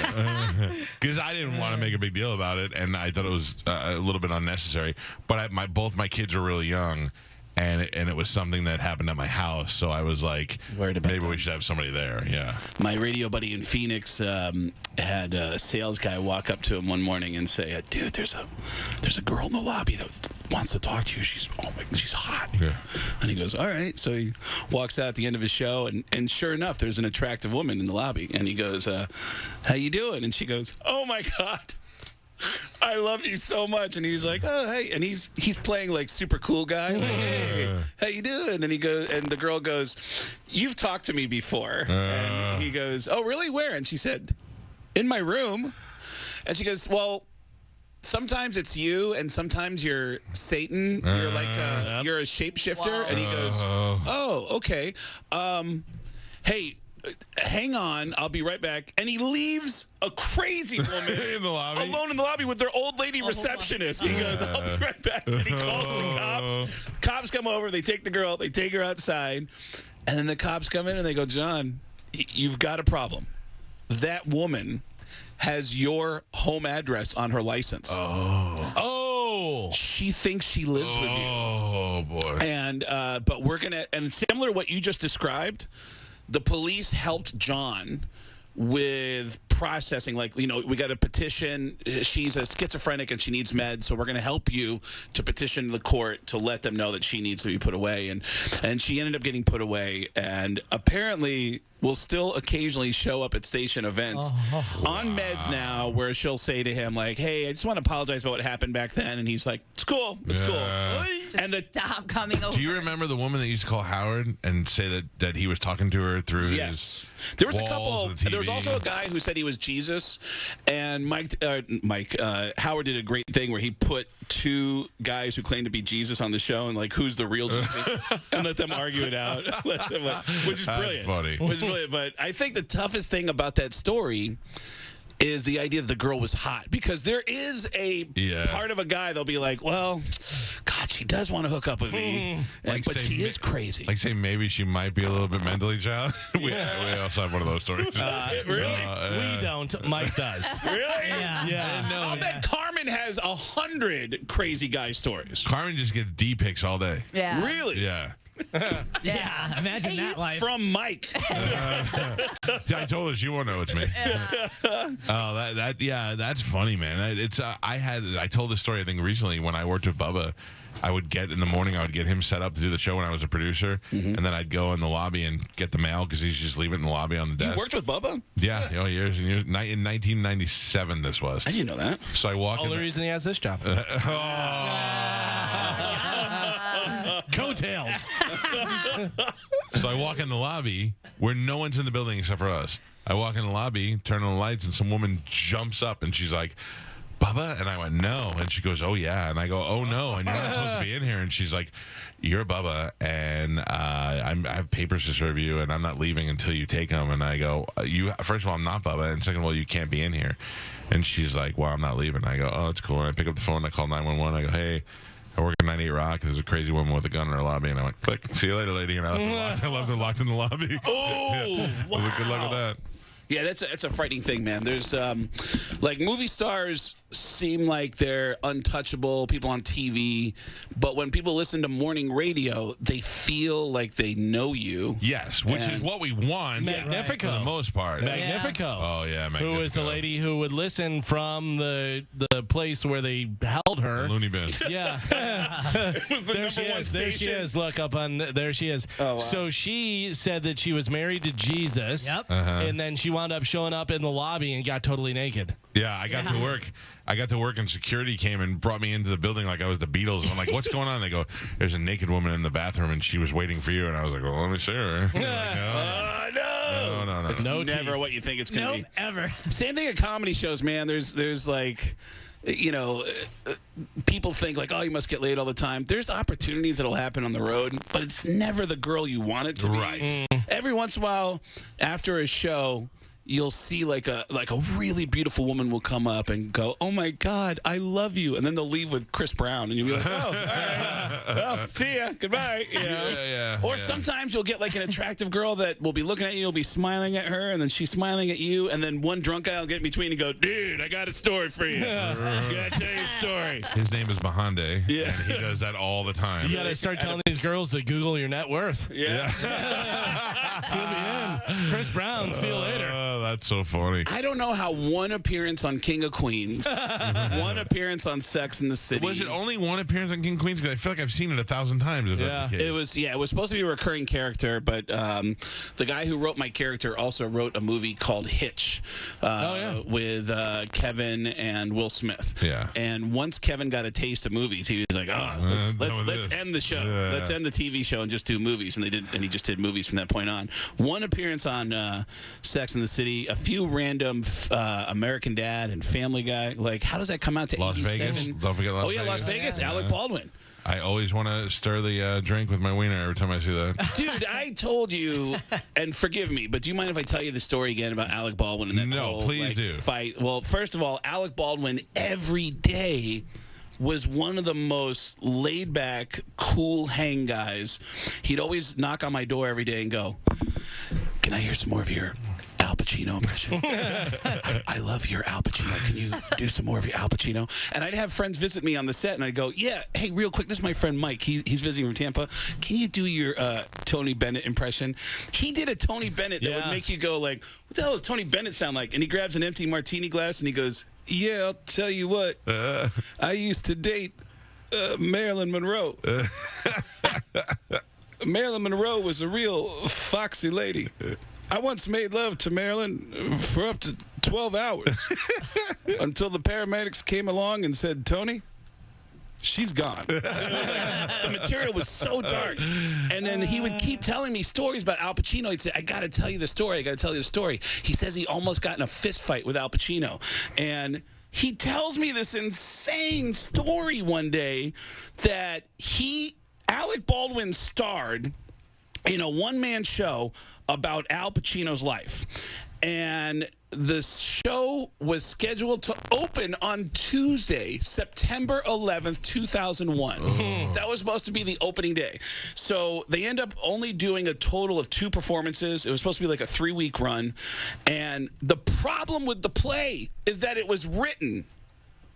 Because I didn't want to make a big deal about it, and I thought it was a little bit unnecessary. But both my kids are really young. And it was something that happened at my house, so I was like, maybe we should have somebody there. Yeah. My radio buddy in Phoenix had a sales guy walk up to him one morning and say, "Dude, there's a girl in the lobby that wants to talk to you. She's hot." Yeah. And he goes, "All right." So he walks out at the end of his show, and sure enough, there's an attractive woman in the lobby. And he goes, "How you doing?" And she goes, "Oh my God, I love you so much." And he's like, "Oh, hey." And he's playing like super cool guy. Like, "Hey, how you doing?" And he goes, and the girl goes, "You've talked to me before." And he goes, "Oh, really? Where?" And she said, "In my room." And she goes, "Well, sometimes it's you, and sometimes you're Satan. You're like you're a shapeshifter." Wow. And he goes, "Oh, okay. Hey, hang on, I'll be right back." And he leaves a crazy woman in the lobby, alone in the lobby with their old lady receptionist. He goes, "I'll be right back." And he calls the cops. Cops come over, they take the girl, they take her outside, and then the cops come in and they go, "John, you've got a problem. That woman has your home address on her license. Oh, she thinks she lives with you." Oh boy. And but we're gonna, and similar to what you just described, the police helped John with processing, like, we got a petition. She's a schizophrenic and she needs meds, so we're going to help you to petition the court to let them know that she needs to be put away. And she ended up getting put away, and apparently will still occasionally show up at station events on meds now, where she'll say to him, like, "Hey, I just want to apologize about what happened back then." And he's like, "It's cool. It's cool." Just stop coming over. Do you remember the woman that used to call Howard and say that he was talking to her through his There was a walls couple. of the TV? There was also a guy who said he was Jesus, and Howard did a great thing where he put two guys who claimed to be Jesus on the show, and like, who's the real Jesus, and let them argue it out, which is brilliant. That's funny. Which is brilliant. But I think the toughest thing about that story is the idea that the girl was hot, because there is a part of a guy, they'll be like, "Well, God, she does want to hook up with me, but she is crazy. Like say maybe she might be a little bit mentally challenged. we also have one of those stories. Really? We don't. Mike does. Really? Yeah. I'll bet Carmen has 100 crazy guy stories. Carmen just gets D pics all day. Yeah. Really? Yeah. Yeah, imagine that life. From Mike. I told her she won't know it's me. That's funny, man. I told this story I think recently when I worked with Bubba. I would get in the morning. I would get him set up to do the show when I was a producer, and then I'd go in the lobby and get the mail because he's just leave it in the lobby on the desk. You worked with Bubba? Yeah, years and years. In 1997, this was. I didn't know that. So I walk. Only reason he has this job. Coattails. So I walk in the lobby where no one's in the building except for us. I walk in the lobby, turn on the lights, and some woman jumps up and she's like, Bubba? And I went, no. And she goes, oh, yeah. And I go, oh, no. And you're not supposed to be in here. And she's like, you're Bubba, and I have papers to serve you, and I'm not leaving until you take them. And I go, first of all, I'm not Bubba, and second of all, you can't be in here. And she's like, well, I'm not leaving. I go, oh, it's cool. And I pick up the phone. I call 911. I go, hey, I work at 98 Rock. There's a crazy woman with a gun in her lobby. And I went, click. See you later, lady. And I left her locked in the lobby. Oh, wow. I was like, good luck with that. Yeah, that's a frightening thing, man. There's like movie stars seem like they're untouchable, people on TV, but when people listen to morning radio, they feel like they know you. Yes, which is what we want. Magnifico. For the most part. Magnifico. Oh, yeah, Magnifico. Who was the lady who would listen from the place where they held her. The loony bin. Yeah. It was the There she number one is. There she station. is. Look up on. There she is. Oh, wow. So she said that she was married to Jesus. Yep. And then she wound up showing up in the lobby and got totally naked. Yeah, I got to work. And security came and brought me into the building like I was the Beatles. And I'm like, what's going on? They go, there's a naked woman in the bathroom, and she was waiting for you. And I was like, well, let me see her. Like, no. It's No never teeth. what you think it's going to Nope, be. ever. Same thing at comedy shows, man. There's like, you know, people think like, oh, you must get laid all the time. There's opportunities that'll happen on the road, but it's never the girl you want it to be. Right. Every once in a while, after a show, you'll see like a really beautiful woman will come up and go, oh my God, I love you. And then they'll leave with Chris Brown. And you'll be like, oh, all right. Well, see ya. Goodbye. You know? Yeah. Or sometimes you'll get like an attractive girl that will be looking at you, you'll be smiling at her, and then she's smiling at you, and then one drunk guy will get in between and go, dude, I got a story for you. Gotta tell you a story. His name is Bahande. Yeah. And he does that all the time. You got to start telling these girls to Google your net worth. Yeah. You'll be in. Chris Brown. See you later. Oh, that's so funny. I don't know how one appearance on King of Queens, one appeance on Sex in the City. Was it only one appearance on King Queens? Because I feel like I've seen it 1,000 times. If that's the case. It was supposed to be a recurring character, but the guy who wrote my character also wrote a movie called Hitch with Kevin and Will Smith. Yeah. And once Kevin got a taste of movies, he was like, oh, let's end the show. Yeah. Let's end the TV show and just do movies. And they did, and he just did movies from that point on. One appearance on Sex in the City, a few random American Dad and Family Guy. Like, how does that come out to Las 87? Vegas? Don't forget Las Vegas. Las Vegas. Alec Baldwin. I always want to stir the drink with my wiener every time I see that. Dude, I told you, and forgive me, but do you mind if I tell you the story again about Alec Baldwin and that whole, please do. fight? Well, first of all, Alec Baldwin every day was one of the most laid-back, cool hang guys. He'd always knock on my door every day and go, can I hear some more of your Al Pacino impression? I love your Al Pacino. Can you do some more of your Al Pacino? And I'd have friends visit me on the set, and I'd go, yeah, hey, real quick, this is my friend Mike. He's visiting from Tampa. Can you do your Tony Bennett impression? He did a Tony Bennett that would make you go like, what the hell does Tony Bennett sound like? And he grabs an empty martini glass, and he goes, yeah, I'll tell you what. I used to date Marilyn Monroe. Marilyn Monroe was a real foxy lady. I once made love to Marilyn for up to 12 hours until the paramedics came along and said, Tony, she's gone. The material was so dark. And then he would keep telling me stories about Al Pacino. He'd say, I got to tell you the story. I got to tell you the story. He says he almost got in a fist fight with Al Pacino. And he tells me this insane story one day that Alec Baldwin starred in a one-man show about Al Pacino's life. And the show was scheduled to open on Tuesday, September 11th, 2001. That was supposed to be the opening day. So they end up only doing a total of 2 performances. It was supposed to be like a 3-week run. And the problem with the play is that it was written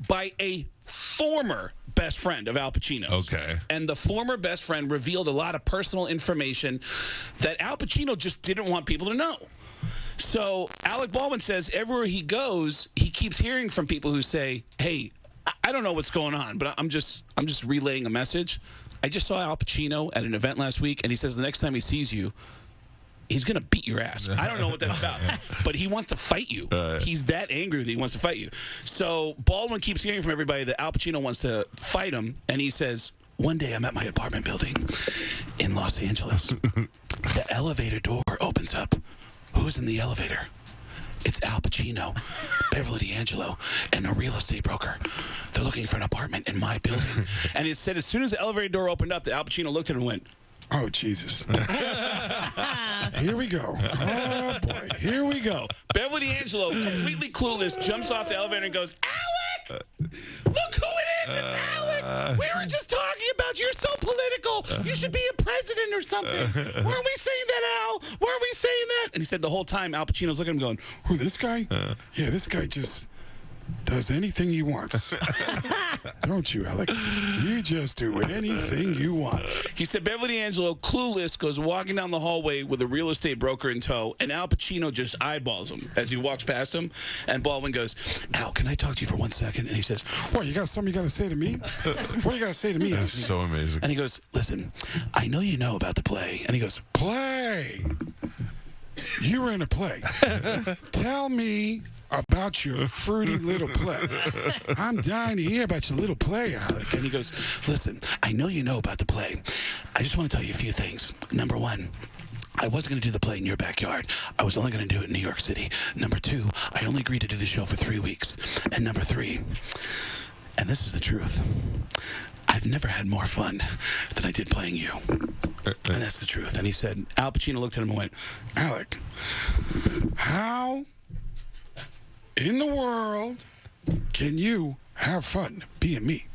by a former best friend of Al Pacino's. Okay. And the former best friend revealed a lot of personal information that Al Pacino just didn't want people to know. So Alec Baldwin says everywhere he goes, he keeps hearing from people who say, hey, I don't know what's going on, but I'm just relaying a message. I just saw Al Pacino at an event last week, and he says the next time he sees you, he's going to beat your ass. I don't know what that's about, but he wants to fight you. He's that angry that he wants to fight you. So Baldwin keeps hearing from everybody that Al Pacino wants to fight him, and he says, one day I'm at my apartment building in Los Angeles. The elevator door opens up. Who's in the elevator? It's Al Pacino, Beverly D'Angelo, and a real estate broker. They're looking for an apartment in my building. And it said as soon as the elevator door opened up, Al Pacino looked at him and went, oh, Jesus. Here we go. Oh, boy. Here we go. Beverly D'Angelo, completely clueless, jumps off the elevator and goes, Alec! Look who it is! It's Alec! We were just talking about you're so political. You should be a president or something. Weren't we saying that, Al? Weren't we saying that? And he said the whole time, Al Pacino's looking at him going, who, this guy? Yeah, this guy just does anything he wants. Don't you, Alec? You just do anything you want. He said Beverly D'Angelo, clueless, goes walking down the hallway with a real estate broker in tow, and Al Pacino just eyeballs him as he walks past him. And Baldwin goes, Al, can I talk to you for 1 second? And he says, what, you got something you got to say to me? What do you got to say to me? That's so amazing. And he goes, listen, I know you know about the play. And he goes, play? You were in a play. Tell me about your fruity little play. I'm dying to hear about your little play, Alec. And he goes, listen, I know you know about the play. I just want to tell you a few things. Number 1, I wasn't going to do the play in your backyard. I was only going to do it in New York City. Number 2, I only agreed to do the show for 3 weeks. And number 3, and this is the truth, I've never had more fun than I did playing you. And that's the truth. And he said, Al Pacino looked at him and went, Alec, how in the world can you have fun being me?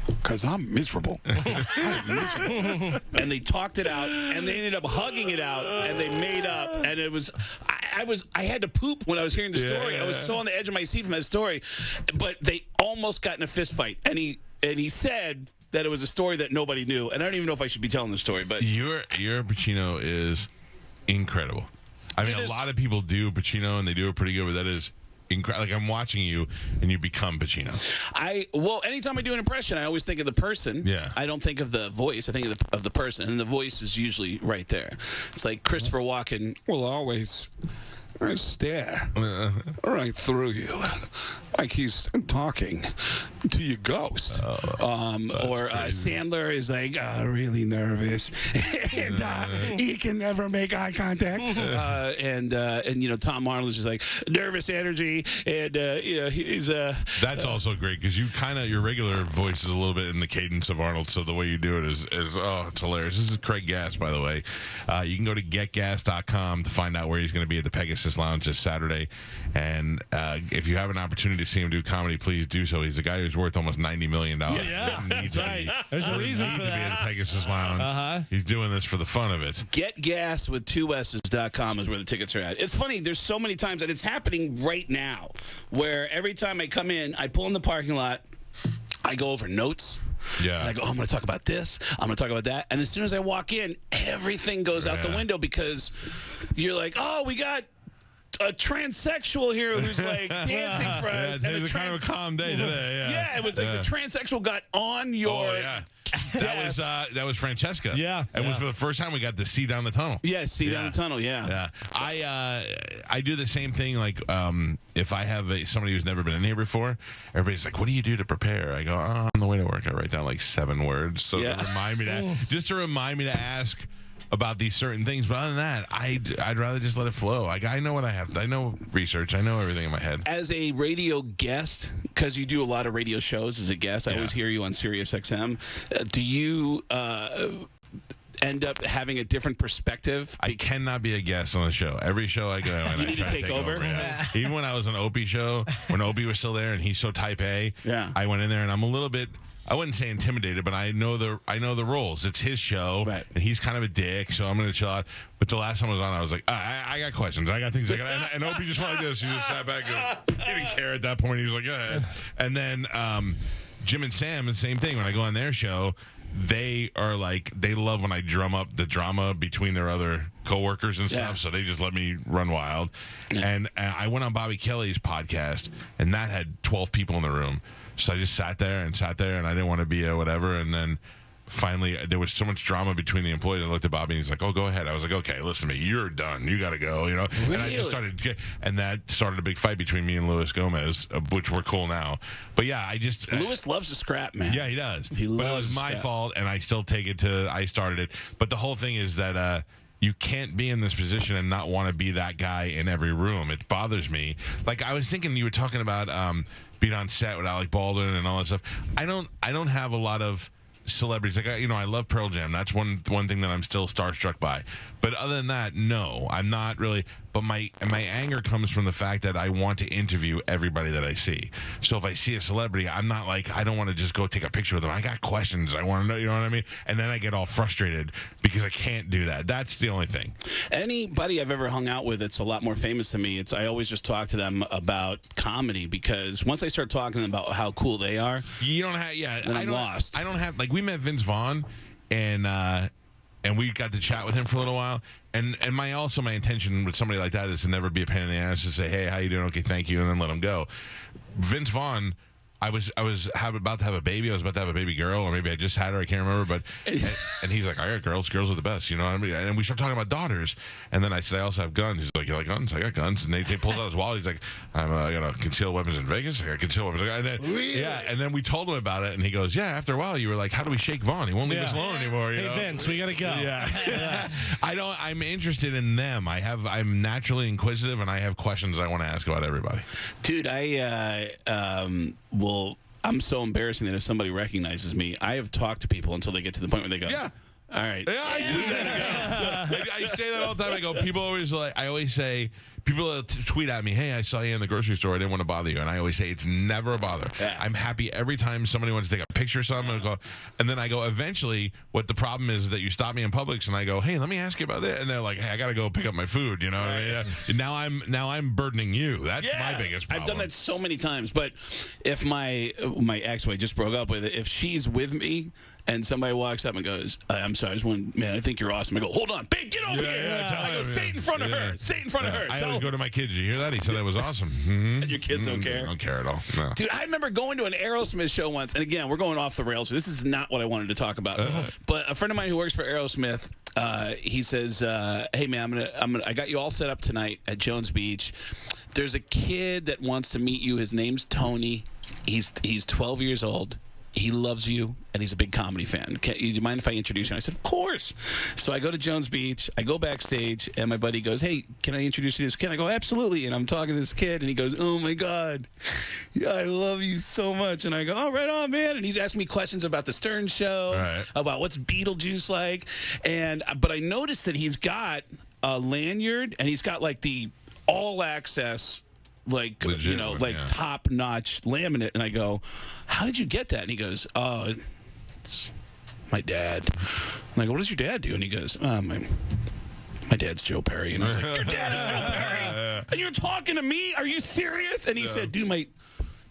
Because I'm miserable. I'm miserable. And they talked it out, and they ended up hugging it out, and they made up. And it was, I had to poop when I was hearing the story. I was so on the edge of my seat from that story. But they almost got in a fist fight. And he said that it was a story that nobody knew. And I don't even know if I should be telling the story. But your Pacino is incredible. I mean, a lot of people do Pacino, and they do it pretty good, but that is incredible. Like, I'm watching you, and you become Pacino. Well, anytime I do an impression, I always think of the person. Yeah. I don't think of the voice. I think of the person, and the voice is usually right there. It's like Christopher Walken will always stare right through you, like he's talking to your ghost. Or Sandler is like really nervous, and he can never make eye contact. And you know, Tom Arnold is just like nervous energy, and he's That's also great because your regular voice is a little bit in the cadence of Arnold, so the way you do it is it's hilarious. This is Craig Gass, by the way. You can go to getgas.com to find out where he's going to be at the Pegasus Lounge this Saturday. And if you have an opportunity to see him do comedy, please do so. He's a guy who's worth almost $90 million. Yeah, that's right. There's a reason for that. To be at the Pegasus Lounge. He's doing this for the fun of it. GetGas with 2S's.com is where the tickets are at. It's funny. There's so many times, and it's happening right now, where every time I come in, I pull in the parking lot, I go over notes. Yeah. And I go, I'm going to talk about this. I'm going to talk about that. And as soon as I walk in, everything goes out the window because you're like, oh, we got a transsexual here who's like dancing for us. Yeah, it was kind of a calm day today. Yeah, it was like the transsexual got on your desk. That was Francesca. Yeah. It was for the first time we got to see down the tunnel. Yeah, see down the tunnel, Yeah. I do the same thing, like if I have somebody who's never been in here before, everybody's like, what do you do to prepare? I go, on the way to work, I write down like 7 words. So to remind me to remind me to ask about these certain things, but other than that, I'd rather just let it flow. I know what I have. I know research. I know everything in my head. As a radio guest, because you do a lot of radio shows as a guest, I always hear you on Sirius XM. Do you end up having a different perspective? I cannot be a guest on the show. Every show I go and You I need try to take over? Yeah. Even when I was on Opie show, when Opie was still there and he's so type A, I went in there and I'm a little bit, I wouldn't say intimidated, but I know the roles. It's his show, and he's kind of a dick, so I'm going to chill out. But the last time I was on, I was like, I got questions. I got things. And Opie just went like this. He just sat back and he didn't care at that point. He was like, go ahead. And then Jim and Sam, the same thing. When I go on their show, they are like, they love when I drum up the drama between their other coworkers and stuff, so they just let me run wild. And I went on Bobby Kelly's podcast, and that had 12 people in the room. So I just sat there, and I didn't want to be a whatever. And then finally, there was so much drama between the employees. I looked at Bobby, and he's like, "Oh, go ahead." I was like, "Okay, listen to me. You're done. You got to go." You know. Really? And I just started, and that started a big fight between me and Luis Gomez, which we're cool now. But yeah, Luis loves to scrap, man. Yeah, he does. He but it loves was my scrap. fault, and I still take it to I started it. But the whole thing is that you can't be in this position and not want to be that guy in every room. It bothers me. Like I was thinking, you were talking about being on set with Alec Baldwin and all that stuff. I don't have a lot of celebrities. Like I love Pearl Jam. That's one thing that I'm still starstruck by. But other than that, no, I'm not really. But my anger comes from the fact that I want to interview everybody that I see. So if I see a celebrity, I'm not like, I don't want to just go take a picture with them. I got questions. I want to know, you know what I mean? And then I get all frustrated because I can't do that. That's the only thing. Anybody I've ever hung out with that's a lot more famous than me, I always just talk to them about comedy, because once I start talking about how cool they are, you don't have, I'm lost. I don't have, like, we met Vince Vaughn, and we got to chat with him for a little while. And my intention with somebody like that is to never be a pain in the ass, to say, hey, how you doing? Okay, thank you, and then let him go. Vince Vaughn, I was about to have a baby. I was about to have a baby girl, or maybe I just had her. I can't remember. But and he's like, I got girls. Girls are the best. You know what I mean? And we start talking about daughters. And then I said, I also have guns. He's like, you like guns? I got guns. And he pulls out his wallet. He's like, I got concealed weapons in Vegas. I got concealed weapons. And then, really? And then we told him about it, and he goes, yeah. After a while, you were like, how do we shake Vaughn? He won't leave us alone anymore. You know? Vince, we gotta go. Yeah. I'm interested in them. I'm naturally inquisitive, and I have questions I want to ask about everybody. Dude, I'm so embarrassing that if somebody recognizes me, I have talked to people until they get to the point where they go, yeah. All right. Yeah, I do that. I say that all the time. I go, people always I always say, people tweet at me, hey, I saw you in the grocery store. I didn't want to bother you. And I always say, it's never a bother. Yeah. I'm happy every time somebody wants to take a picture of something. And then I go, eventually, what the problem is that you stop me in Publix, and I go, hey, let me ask you about that. And they're like, hey, I got to go pick up my food. You know what I mean? Now I'm burdening you. That's my biggest problem. I've done that so many times. But if my ex, who I just broke up with, if she's with me, and somebody walks up and goes, I'm sorry, I think you're awesome. I go, hold on, babe, get over here. I go, say it in front of her. Say it in front of her. I always go to my kids. You hear that? He said that was awesome. Mm-hmm. And your kids don't care? Don't care at all. No. Dude, I remember going to an Aerosmith show once. And again, we're going off the rails. This is not what I wanted to talk about. But a friend of mine who works for Aerosmith, he says, hey, man, I got you all set up tonight at Jones Beach. There's a kid that wants to meet you. His name's Tony. He's 12 years old. He loves you, and he's a big comedy fan. Do you mind if I introduce you? And I said, of course. So I go to Jones Beach. I go backstage, and my buddy goes, hey, can I introduce you to this kid? I go, absolutely. And I'm talking to this kid, and he goes, oh, my God. Yeah, I love you so much. And I go, oh, right on, man. And he's asking me questions about the Stern Show, about what's Beetlejuice like. But I noticed that he's got a lanyard, and he's got, like, the all-access legit top-notch laminate. And I go, how did you get that? And he goes, oh, it's my dad. And I go, what does your dad do? And he goes, my dad's Joe Perry. And I was like, your dad is Joe Perry? And you're talking to me? Are you serious? And he said, dude,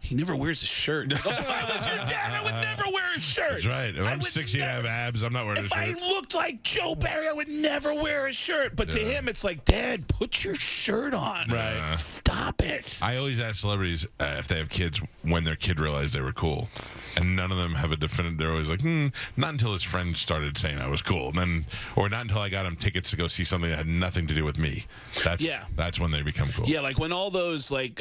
he never wears a shirt. If I was your dad, I would never wear a shirt. That's right. If I'm 60 and I have abs, I'm not wearing a shirt. If I looked like Joe Perry, I would never wear a shirt. But to him, it's like, Dad, put your shirt on. Right. Stop it. I always ask celebrities if they have kids when their kid realized they were cool. And none of them have a definite. They're always like, not until his friends started saying I was cool. And then, or not until I got him tickets to go see something that had nothing to do with me. That's when they become cool. Yeah, like when all those like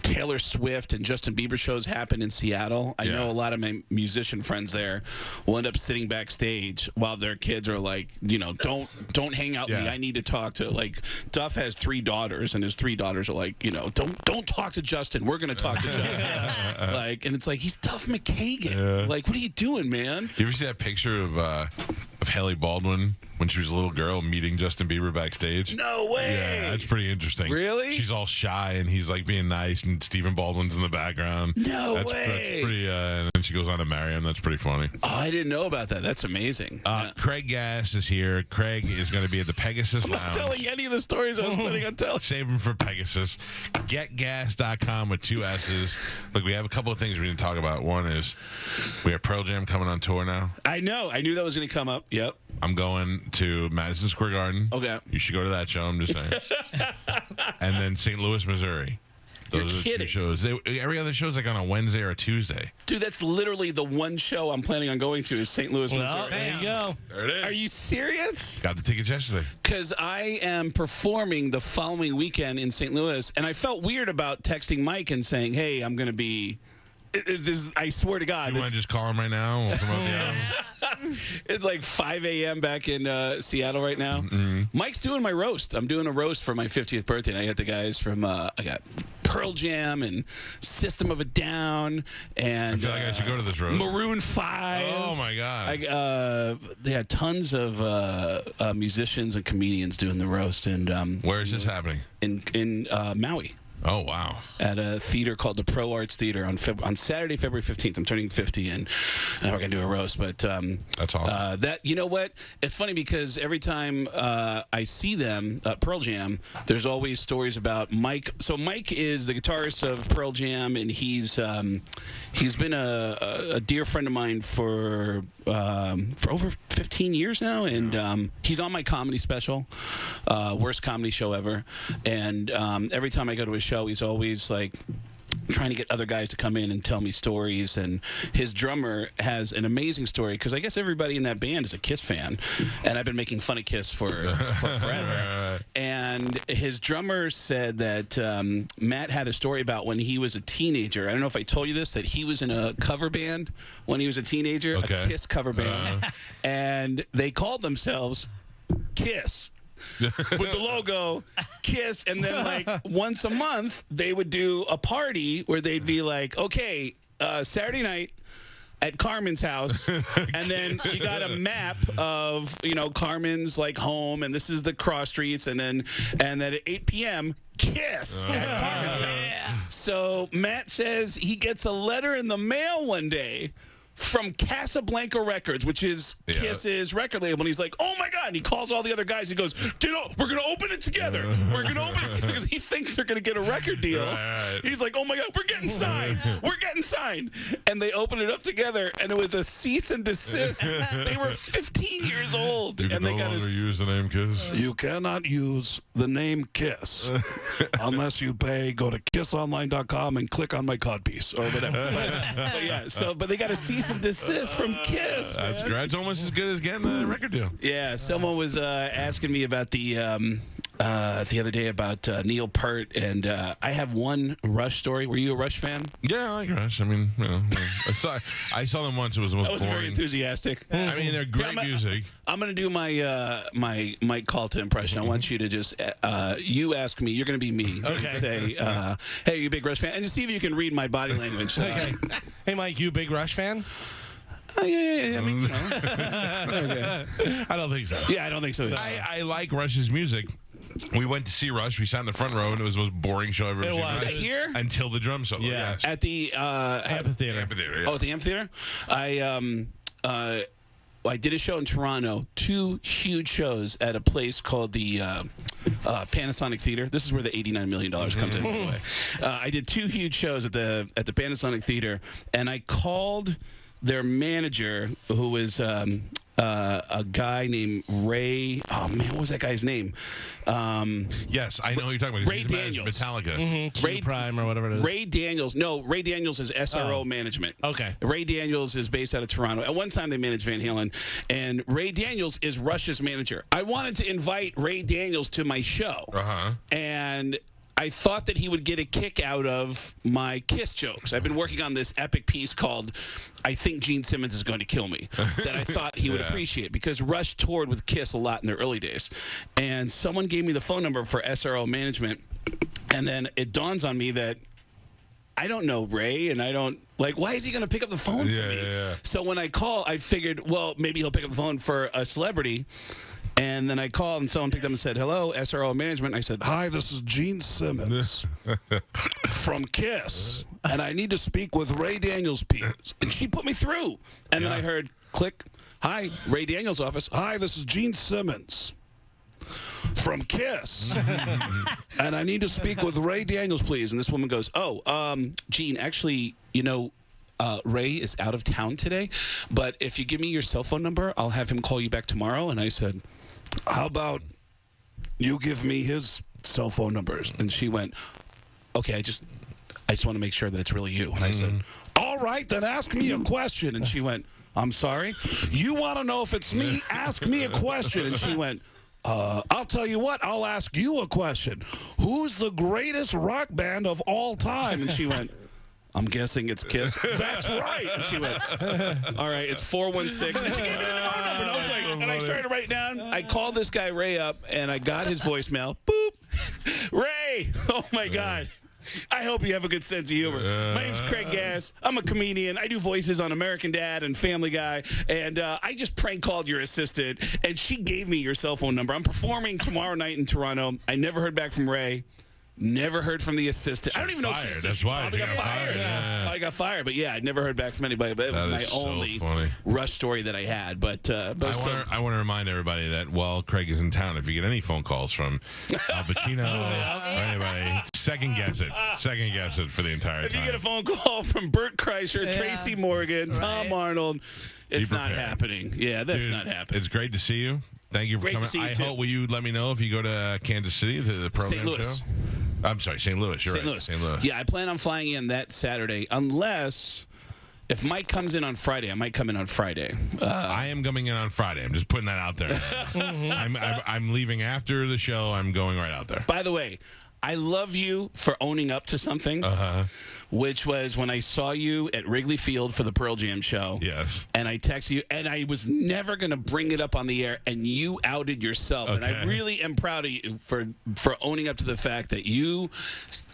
Taylor Swift and Justin Bieber shows happen in Seattle. I know a lot of my musician friends there will end up sitting backstage while their kids are like, don't hang out with me. I need to talk to, like, Duff has 3 daughters, and his 3 daughters are like, don't talk to Justin. We're gonna talk to Justin. And it's like, he's Duff McKagan. Like, what are you doing, man? You ever see that picture of of Haley Baldwin when she was a little girl meeting Justin Bieber backstage. No way. Yeah, that's pretty interesting. Really? She's all shy and he's like being nice, and Stephen Baldwin's in the background. No That's way. pretty. And then she goes on to marry him. That's pretty funny. Oh, I didn't know about that. That's amazing. Craig Gass is here. Craig is going to be at the Pegasus I'm Lounge. not telling any of the stories I was planning on telling. Save them for Pegasus. GetGass.com with 2 S's. Look, we have a couple of things we need to talk about. One is we have Pearl Jam coming on tour now. I know. I knew that was going to come up. Yep. I'm going to Madison Square Garden. Okay. You should go to that show, I'm just saying. And then St. Louis, Missouri. Those You're are kidding. the 2 shows. Every other show is like on a Wednesday or a Tuesday. Dude, that's literally the one show I'm planning on going to is St. Louis, Well, Missouri. there you go. There it is. Are you serious? Got the tickets yesterday. Because I am performing the following weekend in St. Louis, and I felt weird about texting Mike and saying, hey, I'm going to be... I swear to God. You want to just call him right now? And we'll come up the album? It's like 5 a.m. back in Seattle right now. Mm-hmm. Mike's doing my roast. I'm doing a roast for my 50th birthday. And I got the guys from, I got Pearl Jam and System of a Down and I feel like I should go to this roast. Maroon 5. Oh, my God. They had tons of musicians and comedians doing the roast. And Where is this happening? in Maui. Oh, wow. At a theater called the Pro Arts Theater on Saturday, February 15th. I'm turning 50, and we're going to do a roast. But That's awesome. you know what? It's funny because every time I see them, Pearl Jam, there's always stories about Mike. So Mike is the guitarist of Pearl Jam, and he's been a dear friend of mine for over 15 years now, and he's on my comedy special, worst comedy show ever. And every time I go to a show, he's always like trying to get other guys to come in and tell me stories. And his drummer has an amazing story because I guess everybody in that band is a Kiss fan, and I've been making fun of Kiss for forever. And his drummer said that Matt had a story about when he was a teenager. I don't know if I told you this, that he was in a cover band when he was a teenager, a Kiss cover band, and they called themselves Kiss. With the logo Kiss, and then like once a month they would do a party where they'd be like, okay, Saturday night at Carmen's house, and then you got a map of Carmen's like home, and this is the cross streets, and then at 8 p.m. Kiss at Carmen's house. So Matt says he gets a letter in the mail one day from Casablanca Records, which is Kiss's record label. And he's like, oh my God. And he calls all the other guys. He goes, get up. We're going to open it together. We're going to open it together because he thinks they're going to get a record deal. Right. He's like, oh my God, we're getting signed. We're getting signed. And they opened it up together, and it was a cease and desist. They were 15 years old. You can and they no got longer use the name Kiss. You cannot use the name Kiss unless you pay. Go to kissonline.com and click on my codpiece or whatever. But yeah, but they got a cease and desist from Kiss. That's great. It's almost as good as getting a record deal. Yeah, someone was asking me about the other day about Neil Peart, and I have one Rush story. Were you a Rush fan? Yeah, I like Rush. I mean, I saw them once. It was the most That was boring. very enthusiastic. I mean, they're great music. I'm going to do my my Mike Calta impression. I want you to just you ask me. You're going to be me. Okay. And say, hey, are you a big Rush fan? And just see if you can read my body language. Okay. Hey, Mike, you a big Rush fan? Yeah. I mean, I don't think so. Yeah, I don't think so. I like Rush's music. We went to see Rush. We sat in the front row, and it was the most boring show I've ever It seen. was. Was that here? Until the drum solo. Yeah. Yes. At the Amphitheater. Amphitheater, yeah. Oh, at the amphitheater? I did a show in Toronto, 2 huge shows at a place called the Panasonic Theater. This is where the $89 million comes in, by the way. I did 2 huge shows at the Panasonic Theater, and I called their manager, who was a guy named Ray. Oh man, what was that guy's name? Yes, I know who you're talking about. Ray He's the manager of Daniels. Metallica. Ray Prime or whatever it is. Ray Daniels. No, Ray Daniels is SRO management. Okay. Ray Daniels is based out of Toronto. At one time, they managed Van Halen, and Ray Daniels is Rush's manager. I wanted to invite Ray Daniels to my show, and I thought that he would get a kick out of my Kiss jokes. I've been working on this epic piece called I Think Gene Simmons is Going to Kill Me that I thought he would appreciate because Rush toured with Kiss a lot in their early days. And someone gave me the phone number for SRO management, and then it dawns on me that I don't know Ray, and I don't like. Why is he going to pick up the phone for me? Yeah. So when I call, I figured, well, maybe he'll pick up the phone for a celebrity. And then I called, and someone picked up and said, "Hello, SRO Management." I said, Hi, this is Gene Simmons from KISS, and I need to speak with Ray Daniels, please. and she put me through. And then I heard click. Hi, Ray Daniels' office. Hi, this is Gene Simmons from KISS, and I need to speak with Ray Daniels, Please. And this woman goes, "Oh, Gene, actually, Ray is out of town today, but if you give me your cell phone number, I'll have him call you back tomorrow." And I said, How about you give me his cell phone numbers? and she went, "Okay, I just want to make sure that it's really you." And I said, All right, then ask me a question. and she went, "I'm sorry." You want to know if it's me? Ask me a question. And she went, I'll tell you what, I'll ask you a question. Who's the greatest rock band of all time? and she went, "I'm guessing it's KISS." "That's right." And she went, "All right, it's 416." And she gave me the phone number. And I was like, and I started to write it down. I called this guy Ray up, and I got his voicemail. Boop. Ray. Oh my God. I hope you have a good sense of humor. My name's Craig Gass. I'm a comedian. I do voices on American Dad and Family Guy. And I just prank called your assistant, and she gave me your cell phone number. I'm performing tomorrow night in Toronto. I never heard back from Ray. Never heard from the assistant. I don't even know if Fired. she That's why probably she got got fired. fired. Yeah. I got fired, but yeah, I never heard back from anybody. But it was That my is so only funny. rush story that I had. But I want to remind everybody that while Craig is in town, if you get any phone calls from Al Pacino or anybody, second guess it for the entire if time. you get a phone call from Bert Kreischer, Tracy Morgan, Tom Arnold, it's not prepared. happening. Yeah, that's Dude, not happening. It's great to see you. Thank you for Great to coming. see you, I too. hope will you let me know if you go to Kansas City to the program St. Louis. show? I'm sorry, St. Louis. You're St. right. Louis. St. Louis. Yeah, I plan on flying in that Saturday, unless if Mike comes in on Friday. I might come in on Friday. I am coming in on Friday. I'm just putting that out there. I'm leaving after the show. I'm going right out there. By the way, I love you for owning up to something, which was when I saw you at Wrigley Field for the Pearl Jam show. Yes. And I texted you, and I was never going to bring it up on the air, and you outed yourself. And I Okay. really am proud of you for owning up to the fact that you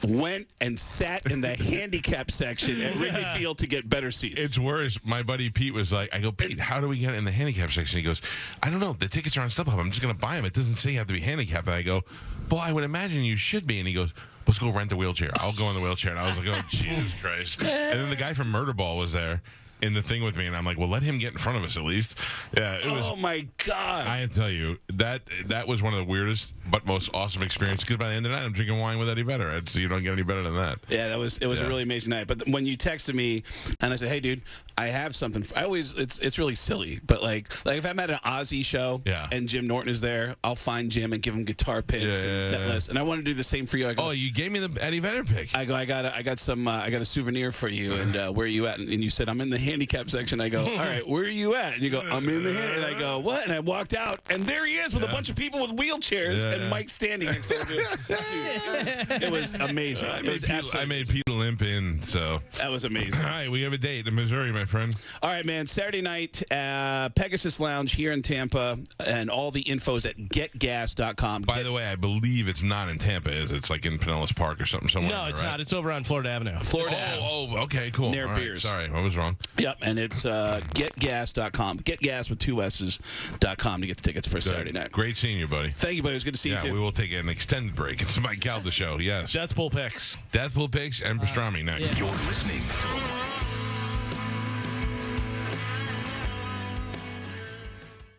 went and sat in the handicap section at Wrigley Field to get better seats. It's worse. My buddy Pete was like, I go, Pete, how do we get in the handicap section? He goes, I don't know. The tickets are on StubHub. I'm just going to buy them. It doesn't say you have to be handicapped. And I go, well, I would imagine you should be. And he goes, let's go rent a wheelchair. I'll go in the wheelchair. And I was like, oh, Jesus Christ. And then the guy from Murderball was there in the thing with me. And I'm like, well, let him get in front of us at least. Yeah, it was. Oh, my God. I have to tell you, that was one of the weirdest but most awesome experiences. Because by the end of the night, I'm drinking wine with Eddie Vedder. So you don't get any better than that. Yeah, it was a really amazing night. But when you texted me and I said, "Hey, dude, I have something," it's really silly, but like if I'm at an Ozzy show and Jim Norton is there, I'll find Jim and give him guitar picks and set lists. And I want to do the same for you. I go, oh, you gave me the Eddie Vedder pick. I got a souvenir for you, and where are you at? And you said, I'm in the handicap section. I go, all right, where are you at? And you go, I'm in the handicap. And I go, what? And I walked out, and there he is with a bunch of people with wheelchairs and Mike standing next to him. Dude, it was amazing. I made Pete limp in, so. That was amazing. All right, we have a date in Missouri, my friend. All right, man. Saturday night, Pegasus Lounge here in Tampa, and all the info's at getgas.com. By the way, I believe it's not in Tampa, is it? It's like in Pinellas Park or something somewhere. No, it's right? not. It's over on Florida Avenue. Oh, okay, cool. Near All right, Beers. sorry, I was wrong. Yep, and it's getgas.com. Getgas with 2 S's.com to get the tickets for Saturday night. Great seeing you, buddy. Thank you, buddy. It was good to see you, too. We will take an extended break. It's my Calta show, yes. Death Pool picks. Death Pool picks and pastrami next. You're listening to the